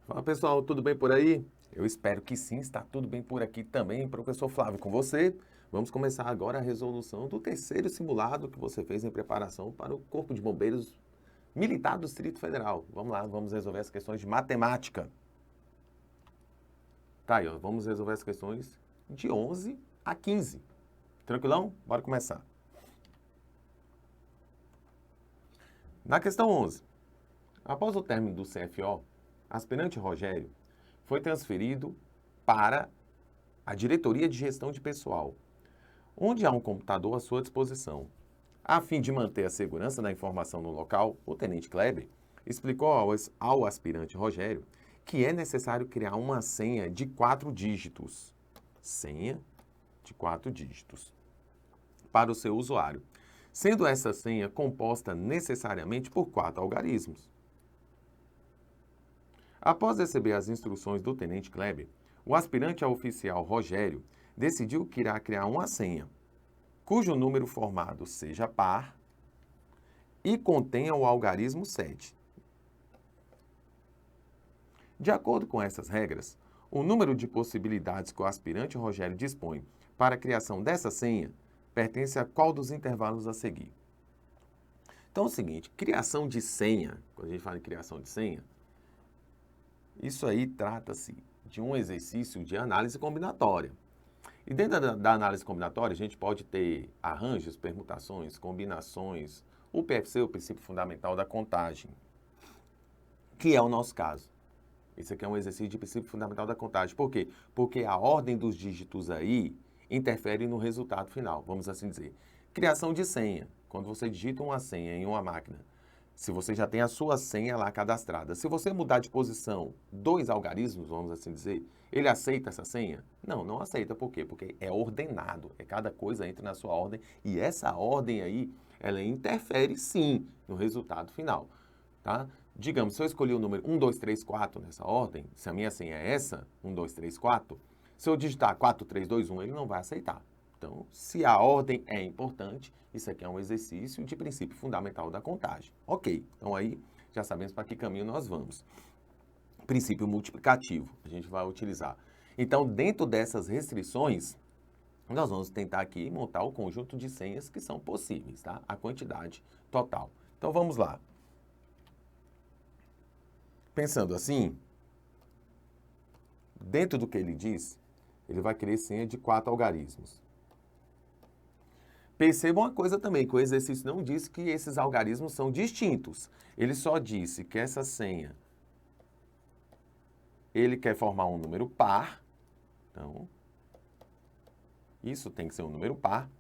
Fala pessoal, tudo bem por aí? Eu espero que sim, está tudo bem por aqui também. Professor Flávio, com você. Vamos começar agora a resolução do terceiro simulado que você fez em preparação para o Corpo de Bombeiros Militar do Distrito Federal. Vamos lá, vamos resolver as questões de matemática. Tá aí, ó, vamos resolver as questões de 11 a 15. Tranquilão? Bora começar. Na questão 11, após o término do CFO, aspirante Rogério foi transferido para a Diretoria de Gestão de Pessoal, onde há um computador à sua disposição. A fim de manter a segurança da informação no local, o tenente Kleber explicou ao aspirante Rogério que é necessário criar uma senha de 4 dígitos. Senha de 4 dígitos para o seu usuário, sendo essa senha composta necessariamente por 4 algarismos. Após receber as instruções do tenente Kleber, o aspirante a oficial Rogério decidiu que irá criar uma senha cujo número formado seja par e contenha o algarismo 7. De acordo com essas regras, o número de possibilidades que o aspirante Rogério dispõe para a criação dessa senha pertence a qual dos intervalos a seguir. Então é o seguinte, criação de senha, quando a gente fala em criação de senha, isso aí trata-se de um exercício de análise combinatória. E dentro da análise combinatória, a gente pode ter arranjos, permutações, combinações, o PFC, o princípio fundamental da contagem, que é o nosso caso. Isso aqui é um exercício de princípio fundamental da contagem. Por quê? Porque a ordem dos dígitos aí interfere no resultado final, vamos assim dizer. Criação de senha. Quando você digita uma senha em uma máquina, se você já tem a sua senha lá cadastrada, se você mudar de posição 2 algarismos, vamos assim dizer, ele aceita essa senha? Não, não aceita. Por quê? Porque é ordenado. Cada coisa entra na sua ordem e essa ordem aí, ela interfere sim no resultado final, tá? Digamos, se eu escolhi o número 1, 2, 3, 4 nessa ordem, se a minha senha é essa, 1, 2, 3, 4, se eu digitar 4, 3, 2, 1, ele não vai aceitar. Então, se a ordem é importante, isso aqui é um exercício de princípio fundamental da contagem. Ok, então aí já sabemos para que caminho nós vamos. Princípio multiplicativo, a gente vai utilizar. Então, dentro dessas restrições, nós vamos tentar aqui montar o conjunto de senhas que são possíveis, tá? A quantidade total. Então, vamos lá. Pensando assim, dentro do que ele diz, ele vai querer senha de 4 algarismos. Perceba uma coisa também, que o exercício não disse que esses algarismos são distintos. Ele só disse que essa senha, ele quer formar um número par. Então, isso tem que ser um número par.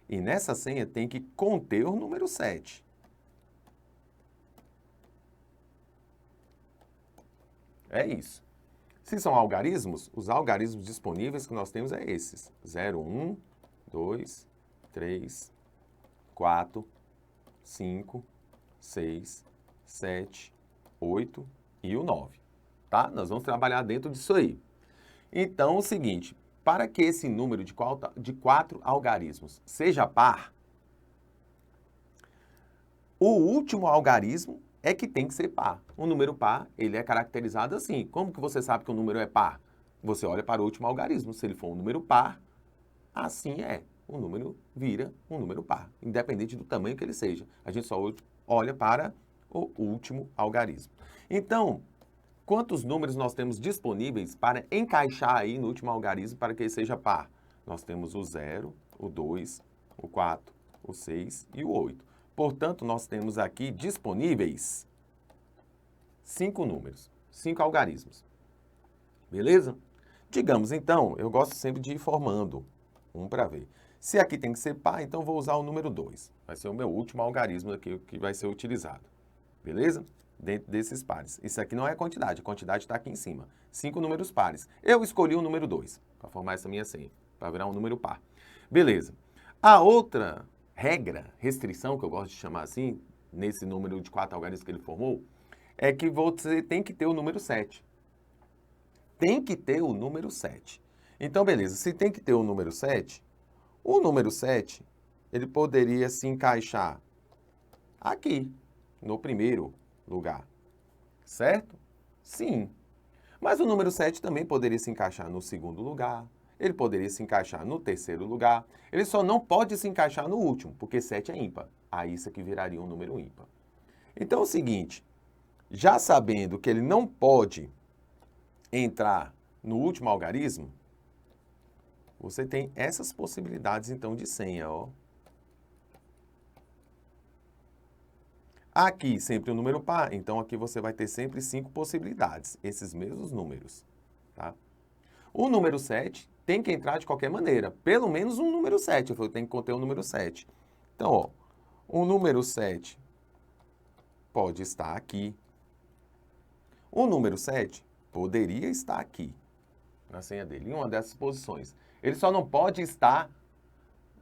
E nessa senha tem que conter o número 7. É isso. Se são algarismos, os algarismos disponíveis que nós temos é esses. 0, 1, 2, 3, 4, 5, 6, 7, 8 e o 9. Tá? Nós vamos trabalhar dentro disso aí. Então, o seguinte, para que esse número de 4 algarismos seja par, o último algarismo é que tem que ser par. O número par, ele é caracterizado assim. Como que você sabe que o número é par? Você olha para o último algarismo. Se ele for um número par, assim é. O número vira um número par, independente do tamanho que ele seja. A gente só olha para o último algarismo. Então, quantos números nós temos disponíveis para encaixar aí no último algarismo para que ele seja par? Nós temos o 0, o 2, o 4, o 6 e o 8. Portanto, nós temos aqui disponíveis 5 números, 5 algarismos. Beleza? Digamos, então, eu gosto sempre de ir formando um para ver. Se aqui tem que ser par, então vou usar o número 2. Vai ser o meu último algarismo aqui que vai ser utilizado. Beleza? Dentro desses pares. Isso aqui não é a quantidade está aqui em cima. 5 números pares. Eu escolhi o número 2 para formar essa minha senha, para virar um número par. Beleza. A outra regra, restrição, que eu gosto de chamar assim, nesse número de 4 algarismos que ele formou, é que você tem que ter o número 7. Tem que ter o número 7. Então, beleza, se tem que ter o número 7, o número 7, ele poderia se encaixar aqui, no primeiro lugar. Certo? Sim. Mas o número 7 também poderia se encaixar no segundo lugar, ele poderia se encaixar no terceiro lugar, ele só não pode se encaixar no último, porque 7 é ímpar. Aí isso aqui viraria um número ímpar. Então é o seguinte, já sabendo que ele não pode entrar no último algarismo, você tem essas possibilidades então de senha, ó. Aqui sempre um número par, então aqui você vai ter sempre 5 possibilidades, esses mesmos números, tá? O número 7 tem que entrar de qualquer maneira, pelo menos um número 7, eu tenho que conter o número 7. Então, ó, o número 7 pode estar aqui. O número 7 poderia estar aqui, na senha dele, em uma dessas posições. Ele só não pode estar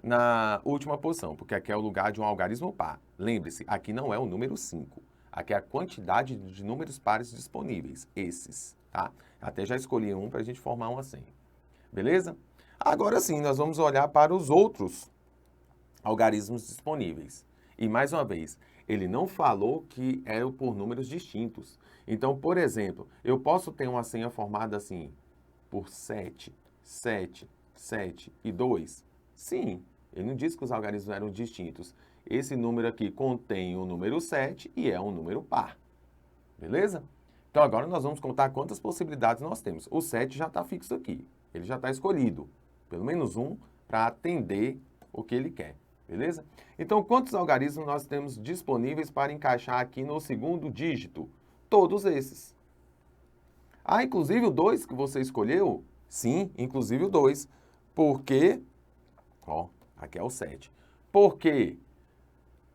na última posição, porque aqui é o lugar de um algarismo par. Lembre-se, aqui não é o número 5. Aqui é a quantidade de números pares disponíveis, esses, tá? Até já escolhi um para a gente formar uma senha. Beleza? Agora sim, nós vamos olhar para os outros algarismos disponíveis. E mais uma vez, ele não falou que eram por números distintos. Então, por exemplo, eu posso ter uma senha formada assim, por 7, 7, 7 e 2? Sim, ele não disse que os algarismos eram distintos. Esse número aqui contém o número 7 e é um número par. Beleza? Então, agora nós vamos contar quantas possibilidades nós temos. O 7 já está fixo aqui. Ele já está escolhido. Pelo menos um para atender o que ele quer. Beleza? Então, quantos algarismos nós temos disponíveis para encaixar aqui no segundo dígito? Todos esses. Ah, inclusive o 2 que você escolheu? Sim, inclusive o 2. Porque, ó, aqui é o 7. Por quê?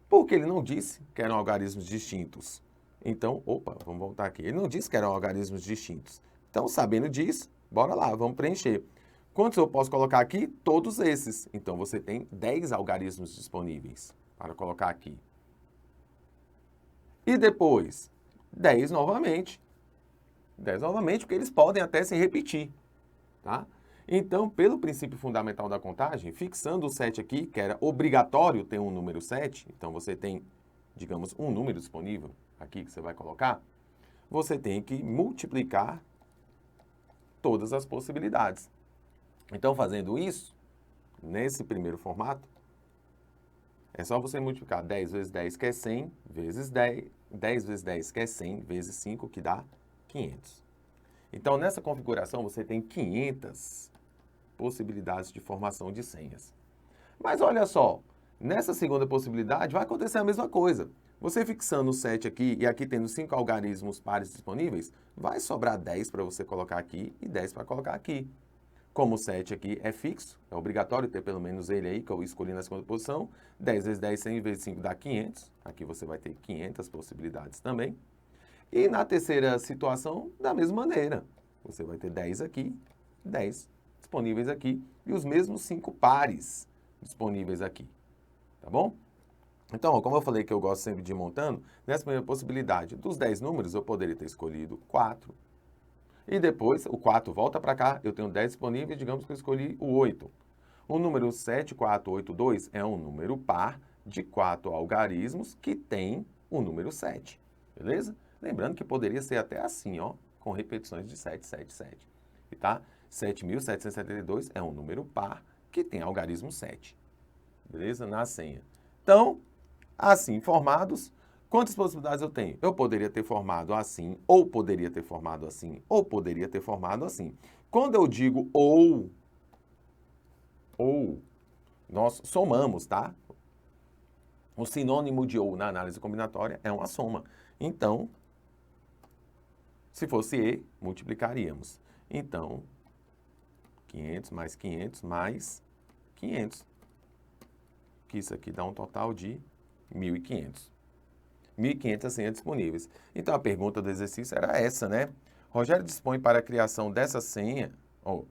Porque ele não disse que eram algarismos distintos. Então, opa, vamos voltar aqui. Ele não disse que eram algarismos distintos. Então, sabendo disso, bora lá, vamos preencher. Quantos eu posso colocar aqui? Todos esses. Então, você tem 10 algarismos disponíveis para colocar aqui. E depois, 10 novamente. 10 novamente, porque eles podem até se repetir, tá? Então, pelo princípio fundamental da contagem, fixando o 7 aqui, que era obrigatório ter um número 7, então você tem, digamos, um número disponível aqui que você vai colocar, você tem que multiplicar todas as possibilidades. Então, fazendo isso, nesse primeiro formato, é só você multiplicar 10 vezes 10, que é 100, vezes 10, 10 vezes 10, que é 100, vezes 5, que dá 500. Então, nessa configuração, você tem 500 possibilidades de formação de senhas. Mas olha só, nessa segunda possibilidade vai acontecer a mesma coisa. Você fixando o 7 aqui e aqui tendo 5 algarismos pares disponíveis, vai sobrar 10 para você colocar aqui e 10 para colocar aqui. Como o 7 aqui é fixo, é obrigatório ter pelo menos ele aí, que eu escolhi na segunda posição, 10 vezes 10, 100 vezes 5 dá 500. Aqui você vai ter 500 possibilidades também. E na terceira situação, da mesma maneira. Você vai ter 10 aqui, 10 disponíveis aqui e os mesmos 5 pares disponíveis aqui. Tá bom? Então, como eu falei que eu gosto sempre de ir montando, nessa primeira possibilidade, dos 10 números, eu poderia ter escolhido 4. E depois, o 4 volta para cá, eu tenho 10 disponíveis, digamos que eu escolhi o 8. O número 7482 é um número par de 4 algarismos que tem o número 7. Beleza? Lembrando que poderia ser até assim, ó, com repetições de 777. E tá? 7.772 é um número par que tem algarismo 7. Beleza? Na senha. Então, assim formados, quantas possibilidades eu tenho? Eu poderia ter formado assim, ou poderia ter formado assim, ou poderia ter formado assim. Quando eu digo ou, nós somamos, tá? O sinônimo de ou na análise combinatória é uma soma. Então, se fosse e, multiplicaríamos. Então, 500 mais 500 mais 500. Que isso aqui dá um total de 1.500. 1.500 senhas disponíveis. Então, a pergunta do exercício era essa, né? Rogério dispõe para a criação dessa senha,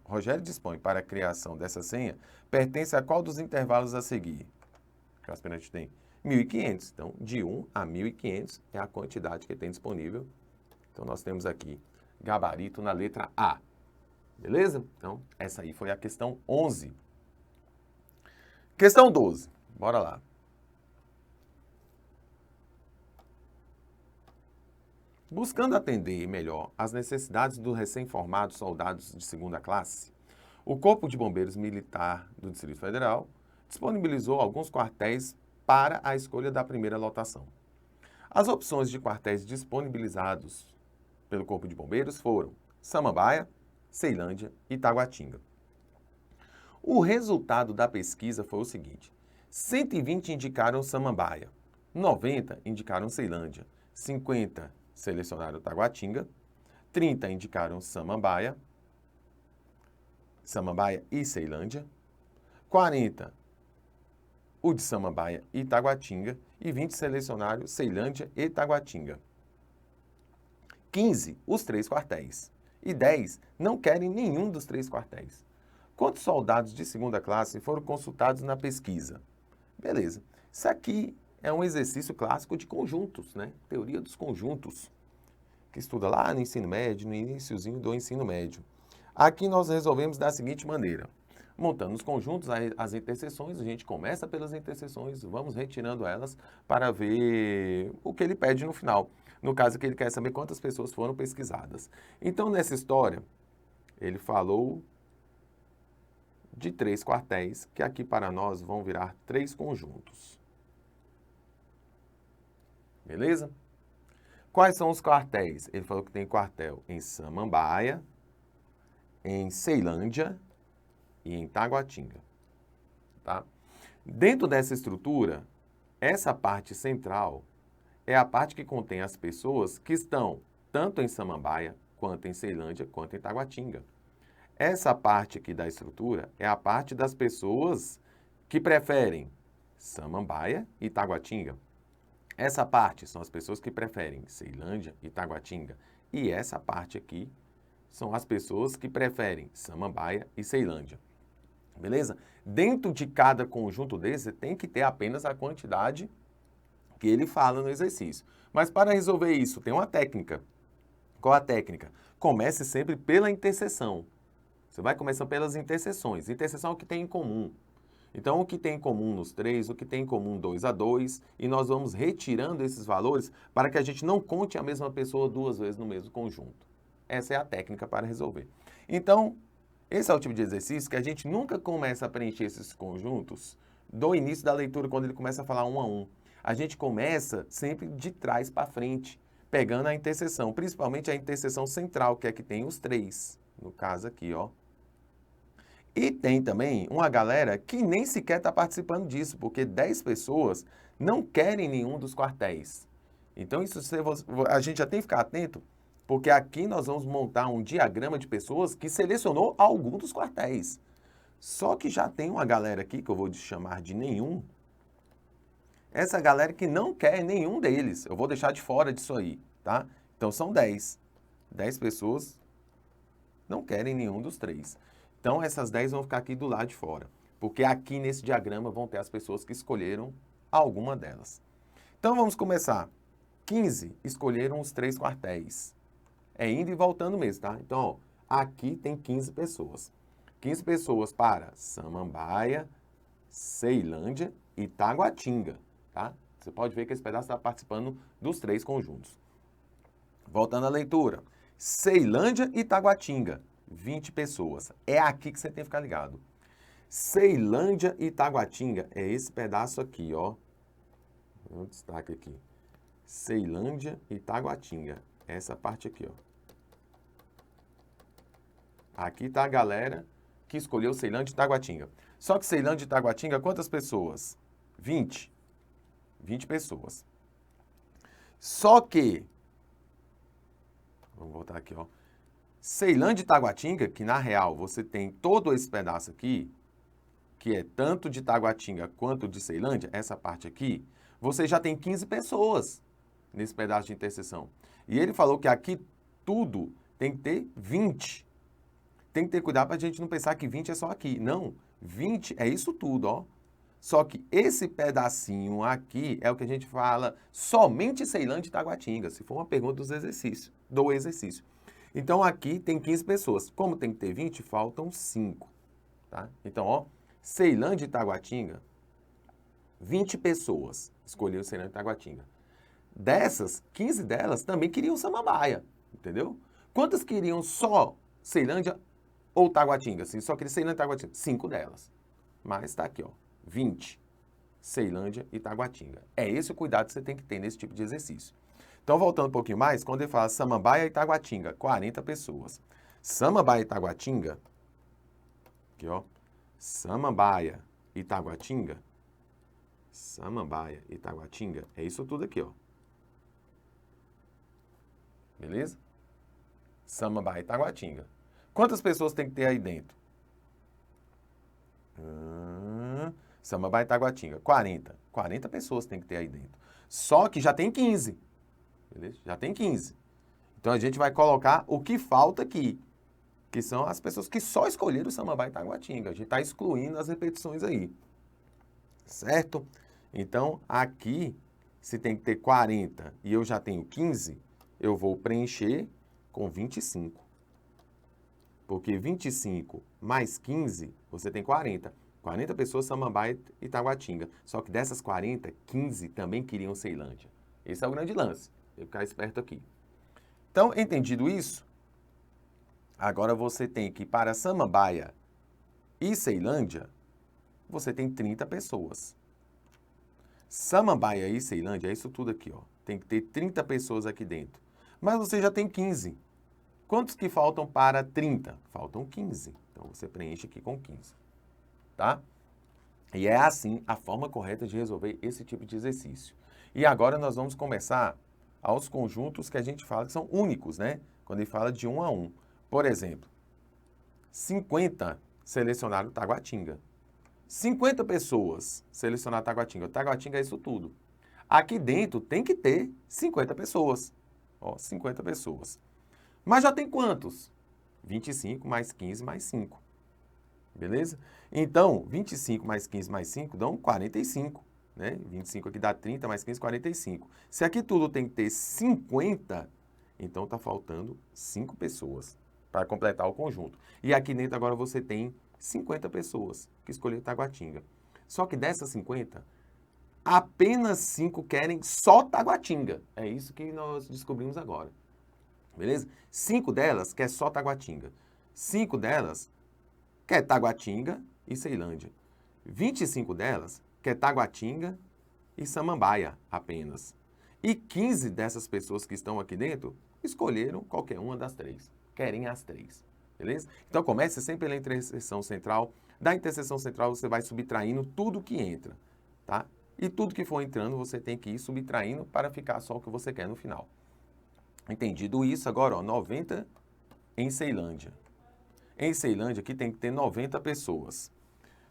Rogério dispõe para a criação dessa senha, pertence a qual dos intervalos a seguir? Que o aspirante tem 1.500. Então, de 1 a 1.500 é a quantidade que tem disponível. Então, nós temos aqui gabarito na letra A. Beleza? Então, essa aí foi a questão 11. Questão 12. Bora lá. Buscando atender melhor às necessidades dos recém-formados soldados de segunda classe, o Corpo de Bombeiros Militar do Distrito Federal disponibilizou alguns quartéis para a escolha da primeira lotação. As opções de quartéis disponibilizados pelo Corpo de Bombeiros foram Samambaia, Ceilândia e Taguatinga. O resultado da pesquisa foi o seguinte: 120 indicaram Samambaia, 90 indicaram Ceilândia, 50 selecionaram Taguatinga, 30 indicaram Samambaia e Ceilândia, 40 o de Samambaia e Taguatinga e 20 selecionaram Ceilândia e Taguatinga. 15 os 3 quartéis e 10 não querem nenhum dos 3 quartéis. Quantos soldados de segunda classe foram consultados na pesquisa? Beleza. Isso aqui é um exercício clássico de conjuntos, né? Teoria dos conjuntos, que estuda lá no ensino médio, no iniciozinho do ensino médio. Aqui nós resolvemos da seguinte maneira: montando os conjuntos, as interseções, a gente começa pelas interseções, vamos retirando elas para ver o que ele pede no final. No caso que ele quer saber quantas pessoas foram pesquisadas. Então, nessa história, ele falou de 3 quartéis, que aqui para nós vão virar 3 conjuntos. Beleza? Quais são os quartéis? Ele falou que tem quartel em Samambaia, em Ceilândia e em Taguatinga. Tá? Dentro dessa estrutura, essa parte central é a parte que contém as pessoas que estão tanto em Samambaia, quanto em Ceilândia, quanto em Taguatinga. Essa parte aqui da estrutura é a parte das pessoas que preferem Samambaia e Taguatinga. Essa parte são as pessoas que preferem Ceilândia e Taguatinga. E essa parte aqui são as pessoas que preferem Samambaia e Ceilândia. Beleza? Dentro de cada conjunto desse, tem que ter apenas a quantidade que ele fala no exercício. Mas para resolver isso, tem uma técnica. Qual a técnica? Comece sempre pela interseção. Você vai começando pelas interseções. Interseção é o que tem em comum. Então, o que tem em comum nos 3, o que tem em comum 2 a 2, e nós vamos retirando esses valores para que a gente não conte a mesma pessoa 2 vezes no mesmo conjunto. Essa é a técnica para resolver. Então, esse é o tipo de exercício que a gente nunca começa a preencher esses conjuntos do início da leitura, quando ele começa a falar um a um. A gente começa sempre de trás para frente, pegando a interseção, principalmente a interseção central, que é que tem os 3, no caso aqui, ó. E tem também uma galera que nem sequer está participando disso, porque 10 pessoas não querem nenhum dos quartéis. Então, isso a gente já tem que ficar atento, porque aqui nós vamos montar um diagrama de pessoas que selecionou algum dos quartéis. Só que já tem uma galera aqui, que eu vou chamar de nenhum, essa galera que não quer nenhum deles. Eu vou deixar de fora disso aí, tá? Então, são 10. 10 pessoas não querem nenhum dos 3. Então, essas 10 vão ficar aqui do lado de fora, porque aqui nesse diagrama vão ter as pessoas que escolheram alguma delas. Então, vamos começar. 15 escolheram os 3 quartéis. É indo e voltando mesmo, tá? Então, ó, aqui tem 15 pessoas. 15 pessoas para Samambaia, Ceilândia e Taguatinga, tá? Você pode ver que esse pedaço está participando dos 3 conjuntos. Voltando à leitura. Ceilândia e Taguatinga. 20 pessoas. É aqui que você tem que ficar ligado. Ceilândia e Taguatinga é esse pedaço aqui, ó. Vou destaque aqui. Ceilândia e Taguatinga. Essa parte aqui, ó. Aqui tá a galera que escolheu Ceilândia e Taguatinga. Só que Ceilândia e Taguatinga, quantas pessoas? 20. 20 pessoas. Só que, vamos voltar aqui, ó. Ceilândia e Taguatinga, que na real você tem todo esse pedaço aqui, que é tanto de Taguatinga quanto de Ceilândia, essa parte aqui, você já tem 15 pessoas nesse pedaço de interseção. E ele falou que aqui tudo tem que ter 20. Tem que ter cuidado para a gente não pensar que 20 é só aqui. Não, 20 é isso tudo, ó. Só que esse pedacinho aqui é o que a gente fala somente Ceilândia e Taguatinga, se for uma pergunta do exercício. Então, aqui tem 15 pessoas. Como tem que ter 20, faltam 5. Tá? Então, ó, Ceilândia e Taguatinga, 20 pessoas escolheram Ceilândia e Taguatinga. Dessas, 15 delas também queriam Samambaia, entendeu? Quantas queriam só Ceilândia ou Taguatinga? Assim, só queria Ceilândia e Taguatinga. 5 delas. Mas tá aqui, ó, 20. Ceilândia e Taguatinga. É esse o cuidado que você tem que ter nesse tipo de exercício. Então, voltando um pouquinho mais, quando ele fala Samambaia e Taguatinga, 40 pessoas. Samambaia e Taguatinga, aqui ó, Samambaia e Taguatinga, Samambaia e Taguatinga, é isso tudo aqui, ó. Beleza? Samambaia e Taguatinga. Quantas pessoas tem que ter aí dentro? Samambaia e Taguatinga, 40. 40 pessoas tem que ter aí dentro. Só que já tem 15. Beleza? Já tem 15. Então a gente vai colocar o que falta aqui, que são as pessoas que só escolheram o Samambaia e Taguatinga. A gente está excluindo as repetições aí. Certo? Então aqui, se tem que ter 40 e eu já tenho 15, eu vou preencher com 25. Porque 25 mais 15, você tem 40. 40 pessoas Samambaia e Taguatinga. Só que dessas 40, 15 também queriam Ceilândia. Esse é o grande lance. Tem que ficar esperto aqui. Então, entendido isso, agora você tem que, para Samambaia e Ceilândia, você tem 30 pessoas. Samambaia e Ceilândia, é isso tudo aqui, ó. Tem que ter 30 pessoas aqui dentro. Mas você já tem 15. Quantos que faltam para 30? Faltam 15. Então, você preenche aqui com 15. Tá? E é assim a forma correta de resolver esse tipo de exercício. E agora nós vamos começar aos conjuntos que a gente fala que são únicos, né? Quando ele fala de 1 a 1. Por exemplo, 50 selecionaram Taguatinga. 50 pessoas selecionaram Taguatinga. Taguatinga é isso tudo. Aqui dentro tem que ter 50 pessoas. Ó, 50 pessoas. Mas já tem quantos? 25 mais 15 mais 5. Beleza? Então, 25 mais 15 mais 5 dão 45. Né? 25 aqui dá 30, mais 15, 45. Se aqui tudo tem que ter 50, então está faltando 5 pessoas para completar o conjunto. E aqui dentro agora você tem 50 pessoas que escolheram Taguatinga. Só que dessas 50, apenas 5 querem só Taguatinga. É isso que nós descobrimos agora. Beleza? 5 delas quer só Taguatinga. 5 delas quer Taguatinga e Ceilândia. 25 delas quer Taguatinga e Samambaia apenas. E 15 dessas pessoas que estão aqui dentro escolheram qualquer uma das 3. Querem as 3. Beleza? Então comece sempre pela interseção central. Da interseção central você vai subtraindo tudo que entra. Tá? E tudo que for entrando você tem que ir subtraindo para ficar só o que você quer no final. Entendido isso, agora ó, 90 em Ceilândia. Em Ceilândia aqui tem que ter 90 pessoas.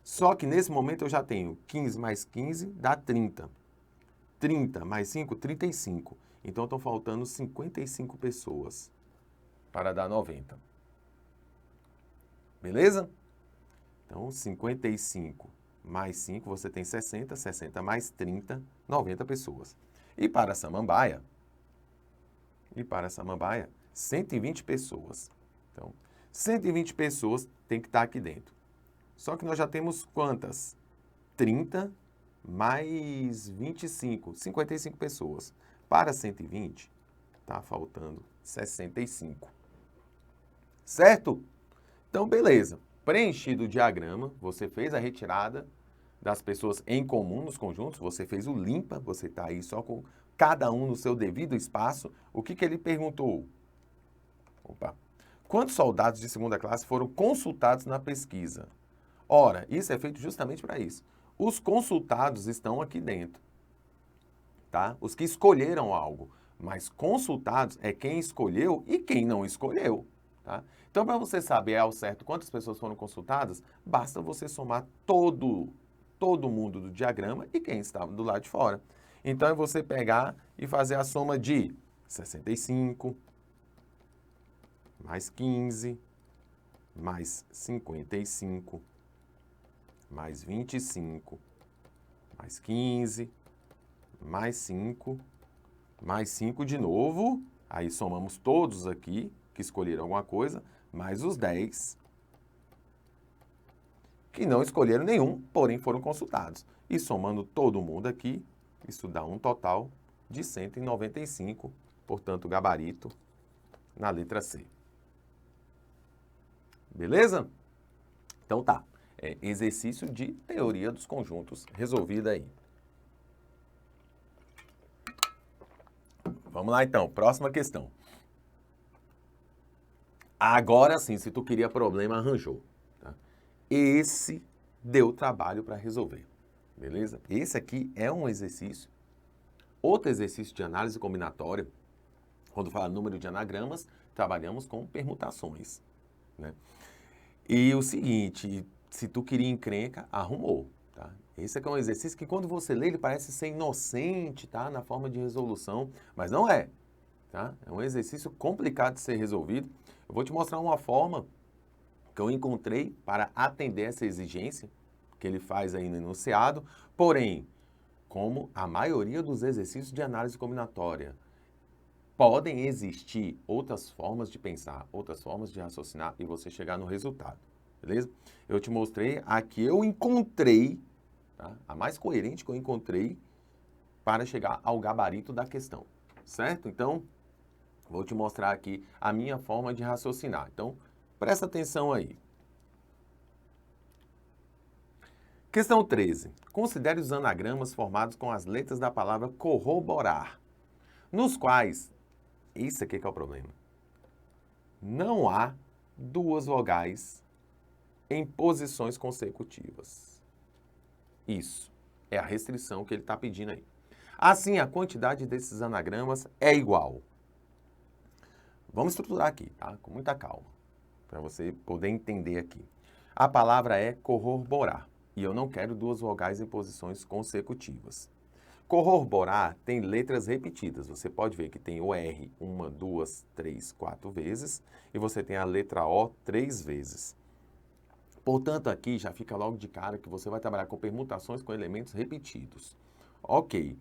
Só que nesse momento eu já tenho 15 mais 15 dá 30. 30 mais 5, 35. Então estão faltando 55 pessoas para dar 90. Beleza? Então 55 mais 5 você tem 60, 60 mais 30, 90 pessoas. E para Samambaia, 120 pessoas. Então, 120 pessoas tem que estar aqui dentro. Só que nós já temos quantas? 30 mais 25, 55 pessoas. Para 120, está faltando 65. Certo? Então, beleza. Preenchido o diagrama, você fez a retirada das pessoas em comum nos conjuntos, você fez o limpa, você está aí só com cada um no seu devido espaço. O que ele perguntou? Opa. Quantos soldados de segunda classe foram consultados na pesquisa? Ora, isso é feito justamente para isso. Os consultados estão aqui dentro, tá? Os que escolheram algo, mas consultados é quem escolheu e quem não escolheu, tá? Então, para você saber ao certo quantas pessoas foram consultadas, basta você somar todo mundo do diagrama e quem estava do lado de fora. Então, é você pegar e fazer a soma de 65, mais 15, mais 55, mais 25, mais 15, mais 5, mais 5 de novo. Aí somamos todos aqui que escolheram alguma coisa, mais os 10 que não escolheram nenhum, porém foram consultados. E somando todo mundo aqui, isso dá um total de 195, portanto, gabarito na letra C. Beleza? Então tá, exercício de teoria dos conjuntos resolvido aí. Vamos lá então, próxima questão. Agora sim, se tu queria problema, arranjou. Tá? Esse deu trabalho para resolver, beleza? Esse aqui é um exercício. Outro exercício de análise combinatória, quando fala número de anagramas, trabalhamos com permutações, né? E o seguinte, se tu queria encrenca, arrumou, tá? Esse aqui é um exercício que quando você lê, ele parece ser inocente, tá? Na forma de resolução, mas não é, tá? É um exercício complicado de ser resolvido. Eu vou te mostrar uma forma que eu encontrei para atender essa exigência que ele faz aí no enunciado, porém, como a maioria dos exercícios de análise combinatória, podem existir outras formas de pensar, outras formas de raciocinar e você chegar no resultado, beleza? Eu te mostrei a que eu encontrei, tá? A mais coerente que eu encontrei para chegar ao gabarito da questão, certo? Então, vou te mostrar aqui a minha forma de raciocinar. Então, presta atenção aí. Questão 13. Considere os anagramas formados com as letras da palavra corroborar, nos quais, isso aqui que é o problema, não há duas vogais em posições consecutivas. Isso é a restrição que ele está pedindo aí. Assim, a quantidade desses anagramas é igual. Vamos estruturar aqui, tá? Com muita calma, para você poder entender aqui. A palavra é corroborar, e eu não quero duas vogais em posições consecutivas. Corroborar tem letras repetidas. Você pode ver que tem o R 1, 2, 3, 4 vezes, e você tem a letra O 3 vezes. Portanto, aqui já fica logo de cara que você vai trabalhar com permutações com elementos repetidos. Ok.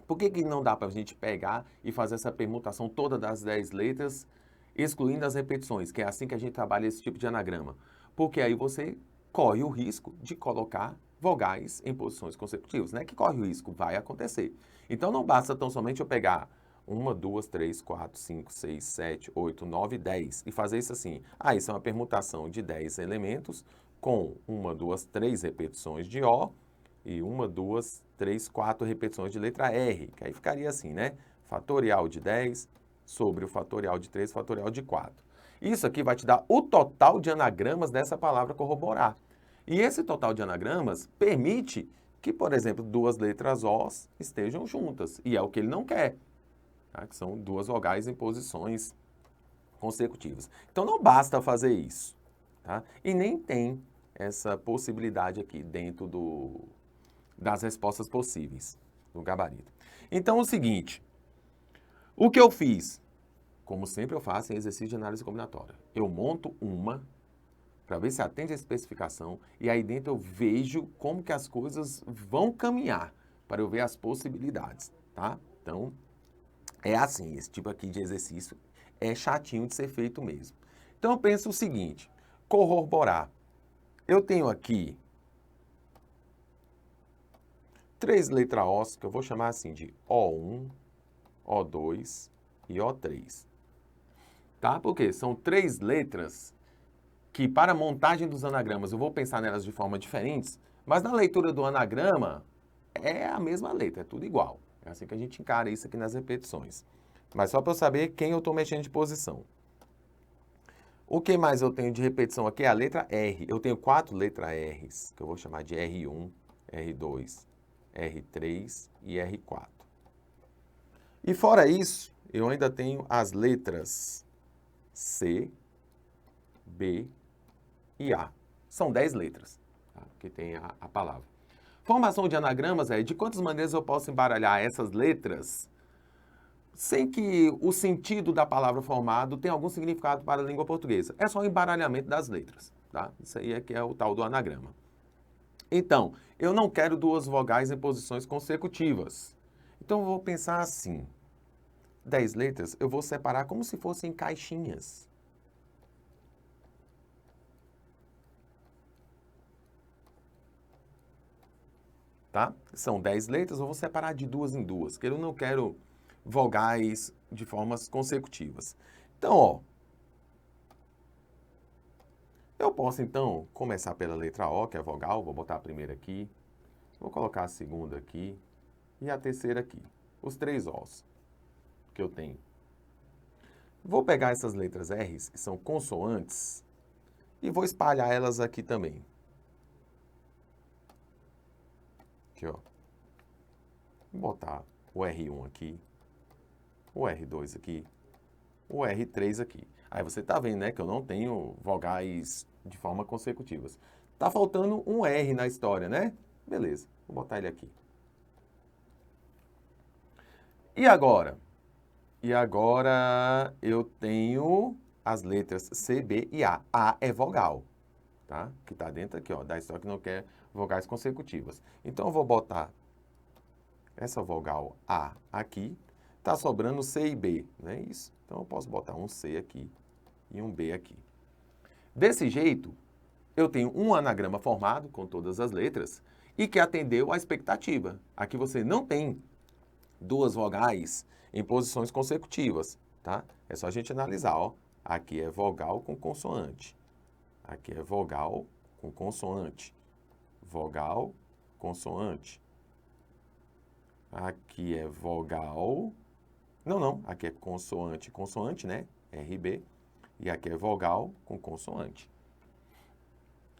Por que não dá para a gente pegar e fazer essa permutação toda das 10 letras, excluindo as repetições, que é assim que a gente trabalha esse tipo de anagrama? Porque aí você corre o risco de colocar vogais em posições consecutivas, né? Que corre o risco, vai acontecer. Então não basta tão somente eu pegar 1, 2, 3, 4, 5, 6, 7, 8, 9, 10 e fazer isso assim. Ah, isso é uma permutação de 10 elementos com 1, 2, 3 repetições de O e 1, 2, 3, 4 repetições de letra R, que aí ficaria assim, né? Fatorial de 10 sobre o fatorial de 3, fatorial de 4. Isso aqui vai te dar o total de anagramas dessa palavra corroborar. E esse total de anagramas permite que, por exemplo, duas letras Os estejam juntas. E é o que ele não quer, tá? Que são duas vogais em posições consecutivas. Então não basta fazer isso, tá? E nem tem essa possibilidade aqui dentro das respostas possíveis do gabarito. Então é o seguinte, o que eu fiz? Como sempre eu faço em exercício de análise combinatória. Eu monto uma para ver se atende a especificação e aí dentro eu vejo como que as coisas vão caminhar para eu ver as possibilidades, tá? Então, é assim, esse tipo aqui de exercício é chatinho de ser feito mesmo. Então eu penso o seguinte, corroborar. Eu tenho aqui 3 letras Os, que eu vou chamar assim de O1, O2 e O3. Tá? Porque são 3 letras que para a montagem dos anagramas eu vou pensar nelas de forma diferentes, mas na leitura do anagrama é a mesma letra, é tudo igual. É assim que a gente encara isso aqui nas repetições. Mas só para eu saber quem eu estou mexendo de posição. O que mais eu tenho de repetição aqui é a letra R. Eu tenho 4 letras R's, que eu vou chamar de R1, R2, R3 e R4. E fora isso, eu ainda tenho as letras C, B e A. São 10 letras, tá? Que tem a palavra. Formação de anagramas é de quantas maneiras eu posso embaralhar essas letras sem que o sentido da palavra formado tenha algum significado para a língua portuguesa. É só o embaralhamento das letras, tá? Isso aí é que é o tal do anagrama. Então, eu não quero duas vogais em posições consecutivas. Então, eu vou pensar assim. 10 letras, eu vou separar como se fossem caixinhas. tá? São 10 letras, eu vou separar de duas em duas, porque eu não quero vogais de formas consecutivas. Então, ó, eu posso, então, começar pela letra O, que é vogal, vou botar a primeira aqui, vou colocar a segunda aqui e a terceira aqui, os 3 Os que eu tenho. Vou pegar essas letras R's, que são consoantes, e vou espalhar elas aqui também. Aqui, ó. Vou botar o R1 aqui, o R2 aqui, o R3 aqui. Aí você tá vendo, né, que eu não tenho vogais de forma consecutivas. Tá faltando um R na história, né? Beleza, vou botar ele aqui. E agora? E agora eu tenho as letras C, B e A. A é vogal, tá? Que tá dentro aqui, ó, da história que não quer vogais consecutivas. Então eu vou botar essa vogal A aqui. Tá sobrando C e B, não é isso? Então eu posso botar um C aqui e um B aqui. Desse jeito, eu tenho um anagrama formado com todas as letras e que atendeu à expectativa. Aqui você não tem duas vogais em posições consecutivas, tá? É só a gente analisar, ó. Aqui é vogal com consoante. Aqui é vogal com consoante. Vogal, consoante. Aqui é vogal... Não. Aqui é consoante, consoante, né? RB. E aqui é vogal com consoante.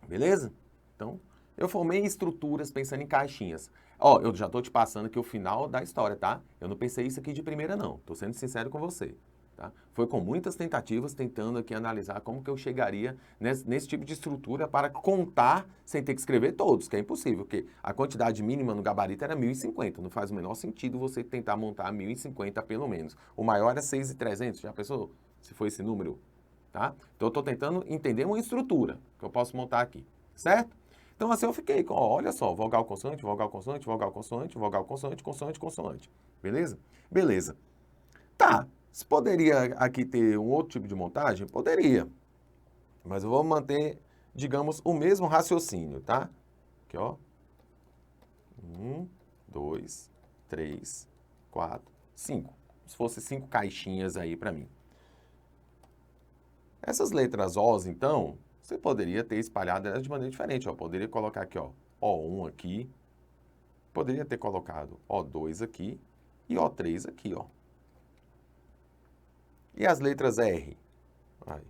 Beleza? Então, eu formei estruturas pensando em caixinhas. Ó, eu já tô te passando aqui o final da história, tá? Eu não pensei isso aqui de primeira, não. Tô sendo sincero com você, tá? Foi com muitas tentativas, tentando aqui analisar como que eu chegaria nesse tipo de estrutura para contar sem ter que escrever todos, que é impossível, porque a quantidade mínima no gabarito era 1.050. Não faz o menor sentido você tentar montar 1.050 pelo menos. O maior era 6.300, já pensou se foi esse número? Tá? Então, eu estou tentando entender uma estrutura que eu posso montar aqui, certo? Então, assim eu fiquei com, ó, olha só, vogal consoante, vogal consoante, vogal consoante, vogal consoante, consoante, consoante. Beleza? Beleza. Tá, se poderia aqui ter um outro tipo de montagem? Poderia. Mas eu vou manter, digamos, o mesmo raciocínio, tá? Aqui, ó. 1, 2, 3, 4, 5. Se fosse 5 caixinhas aí para mim. Essas letras Os, então, você poderia ter espalhado elas de maneira diferente. Ó. Poderia colocar aqui, ó, O1 aqui. Poderia ter colocado O2 aqui e O3 aqui, ó. E as letras R? Aí,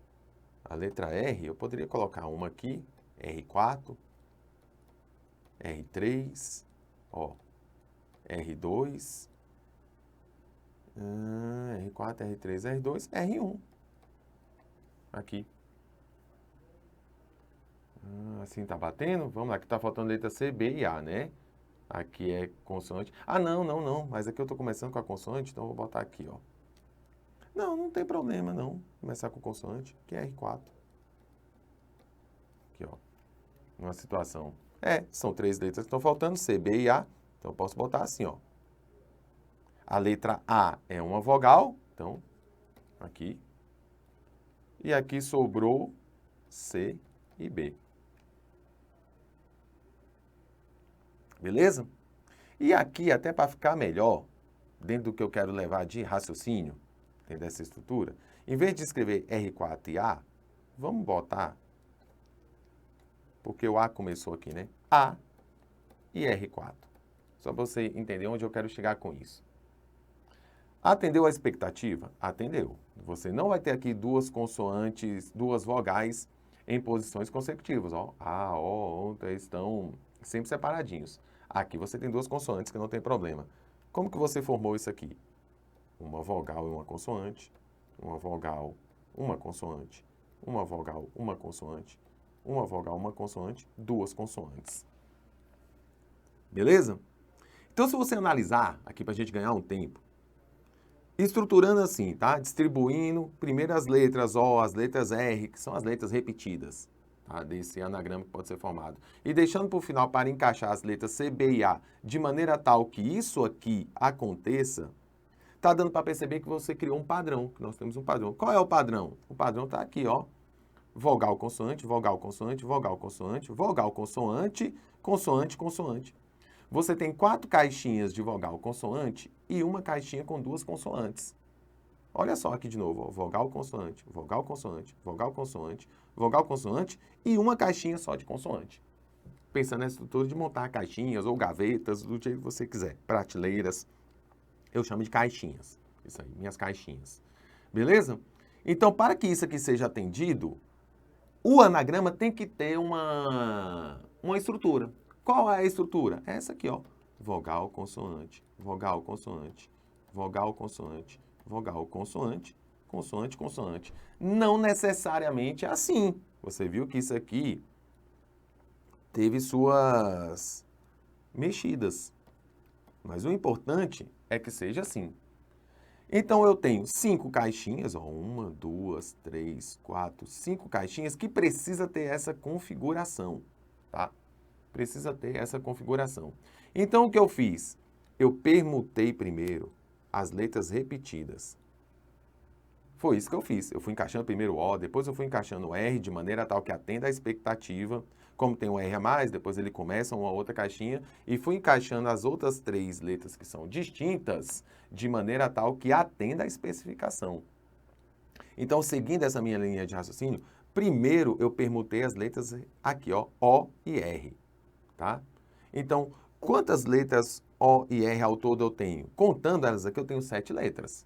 a letra R, eu poderia colocar uma aqui, R4, R3, ó, R2, R4, R3, R2, R1. Aqui. Assim tá batendo? Vamos lá, que tá faltando letra C, B e A, né? Aqui é consoante. Ah, não. Mas aqui eu tô começando com a consoante, então eu vou botar aqui, ó. Não tem problema, não. Começar com consoante, que é R4. Aqui, ó. Uma situação. São 3 letras que estão faltando, C, B e A. Então eu posso botar assim, ó. A letra A é uma vogal, então, aqui. E aqui sobrou C e B. Beleza? E aqui, até para ficar melhor, dentro do que eu quero levar de raciocínio, dentro dessa estrutura, em vez de escrever R4 e A, vamos botar, porque o A começou aqui, né? A e R4. Só para você entender onde eu quero chegar com isso. Atendeu a expectativa? Atendeu. Você não vai ter aqui duas consoantes, duas vogais em posições consecutivas. Ó. A, O, estão sempre separadinhos. Aqui você tem duas consoantes que não tem problema. Como que você formou isso aqui? Uma vogal e uma consoante. Uma vogal, uma consoante. Uma vogal, uma consoante. Uma vogal, uma consoante. Duas consoantes. Beleza? Então, se você analisar aqui para a gente ganhar um tempo, estruturando assim, tá? Distribuindo primeiro as letras O, as letras R, que são as letras repetidas, tá? Desse anagrama que pode ser formado. E deixando para o final para encaixar as letras C, B e A de maneira tal que isso aqui aconteça, tá dando para perceber que você criou um padrão, que nós temos um padrão. Qual é o padrão? O padrão está aqui, ó. Vogal, consoante, vogal, consoante, vogal, consoante, vogal, consoante, consoante, consoante. você tem 4 caixinhas de vogal consoante e uma caixinha com 2 consoantes. Olha só aqui de novo, ó, vogal consoante, vogal consoante, vogal consoante, vogal consoante e uma caixinha só de consoante. Pensando na estrutura de montar caixinhas ou gavetas, do jeito que você quiser, prateleiras, eu chamo de caixinhas. Isso aí, minhas caixinhas. Beleza? Então, para que isso aqui seja atendido, o anagrama tem que ter uma estrutura. Qual é a estrutura? É essa aqui, ó. Vogal, consoante, vogal, consoante, vogal, consoante, vogal, consoante, consoante, consoante. Não necessariamente é assim. Você viu que isso aqui teve suas mexidas. Mas o importante é que seja assim. Então, eu tenho 5 caixinhas, ó, 1, 2, 3, 4, 5 caixinhas que precisa ter essa configuração, tá? Precisa ter essa configuração. Então, o que eu fiz? Eu permutei primeiro as letras repetidas. Foi isso que eu fiz. Eu fui encaixando primeiro o O, depois eu fui encaixando o R, de maneira tal que atenda à expectativa. Como tem um R a mais, depois ele começa uma outra caixinha e fui encaixando as outras 3 letras que são distintas, de maneira tal que atenda à especificação. Então, seguindo essa minha linha de raciocínio, primeiro eu permutei as letras aqui, ó, O e R, tá? Então, quantas letras O e R ao todo eu tenho? Contando elas aqui, eu tenho 7 letras.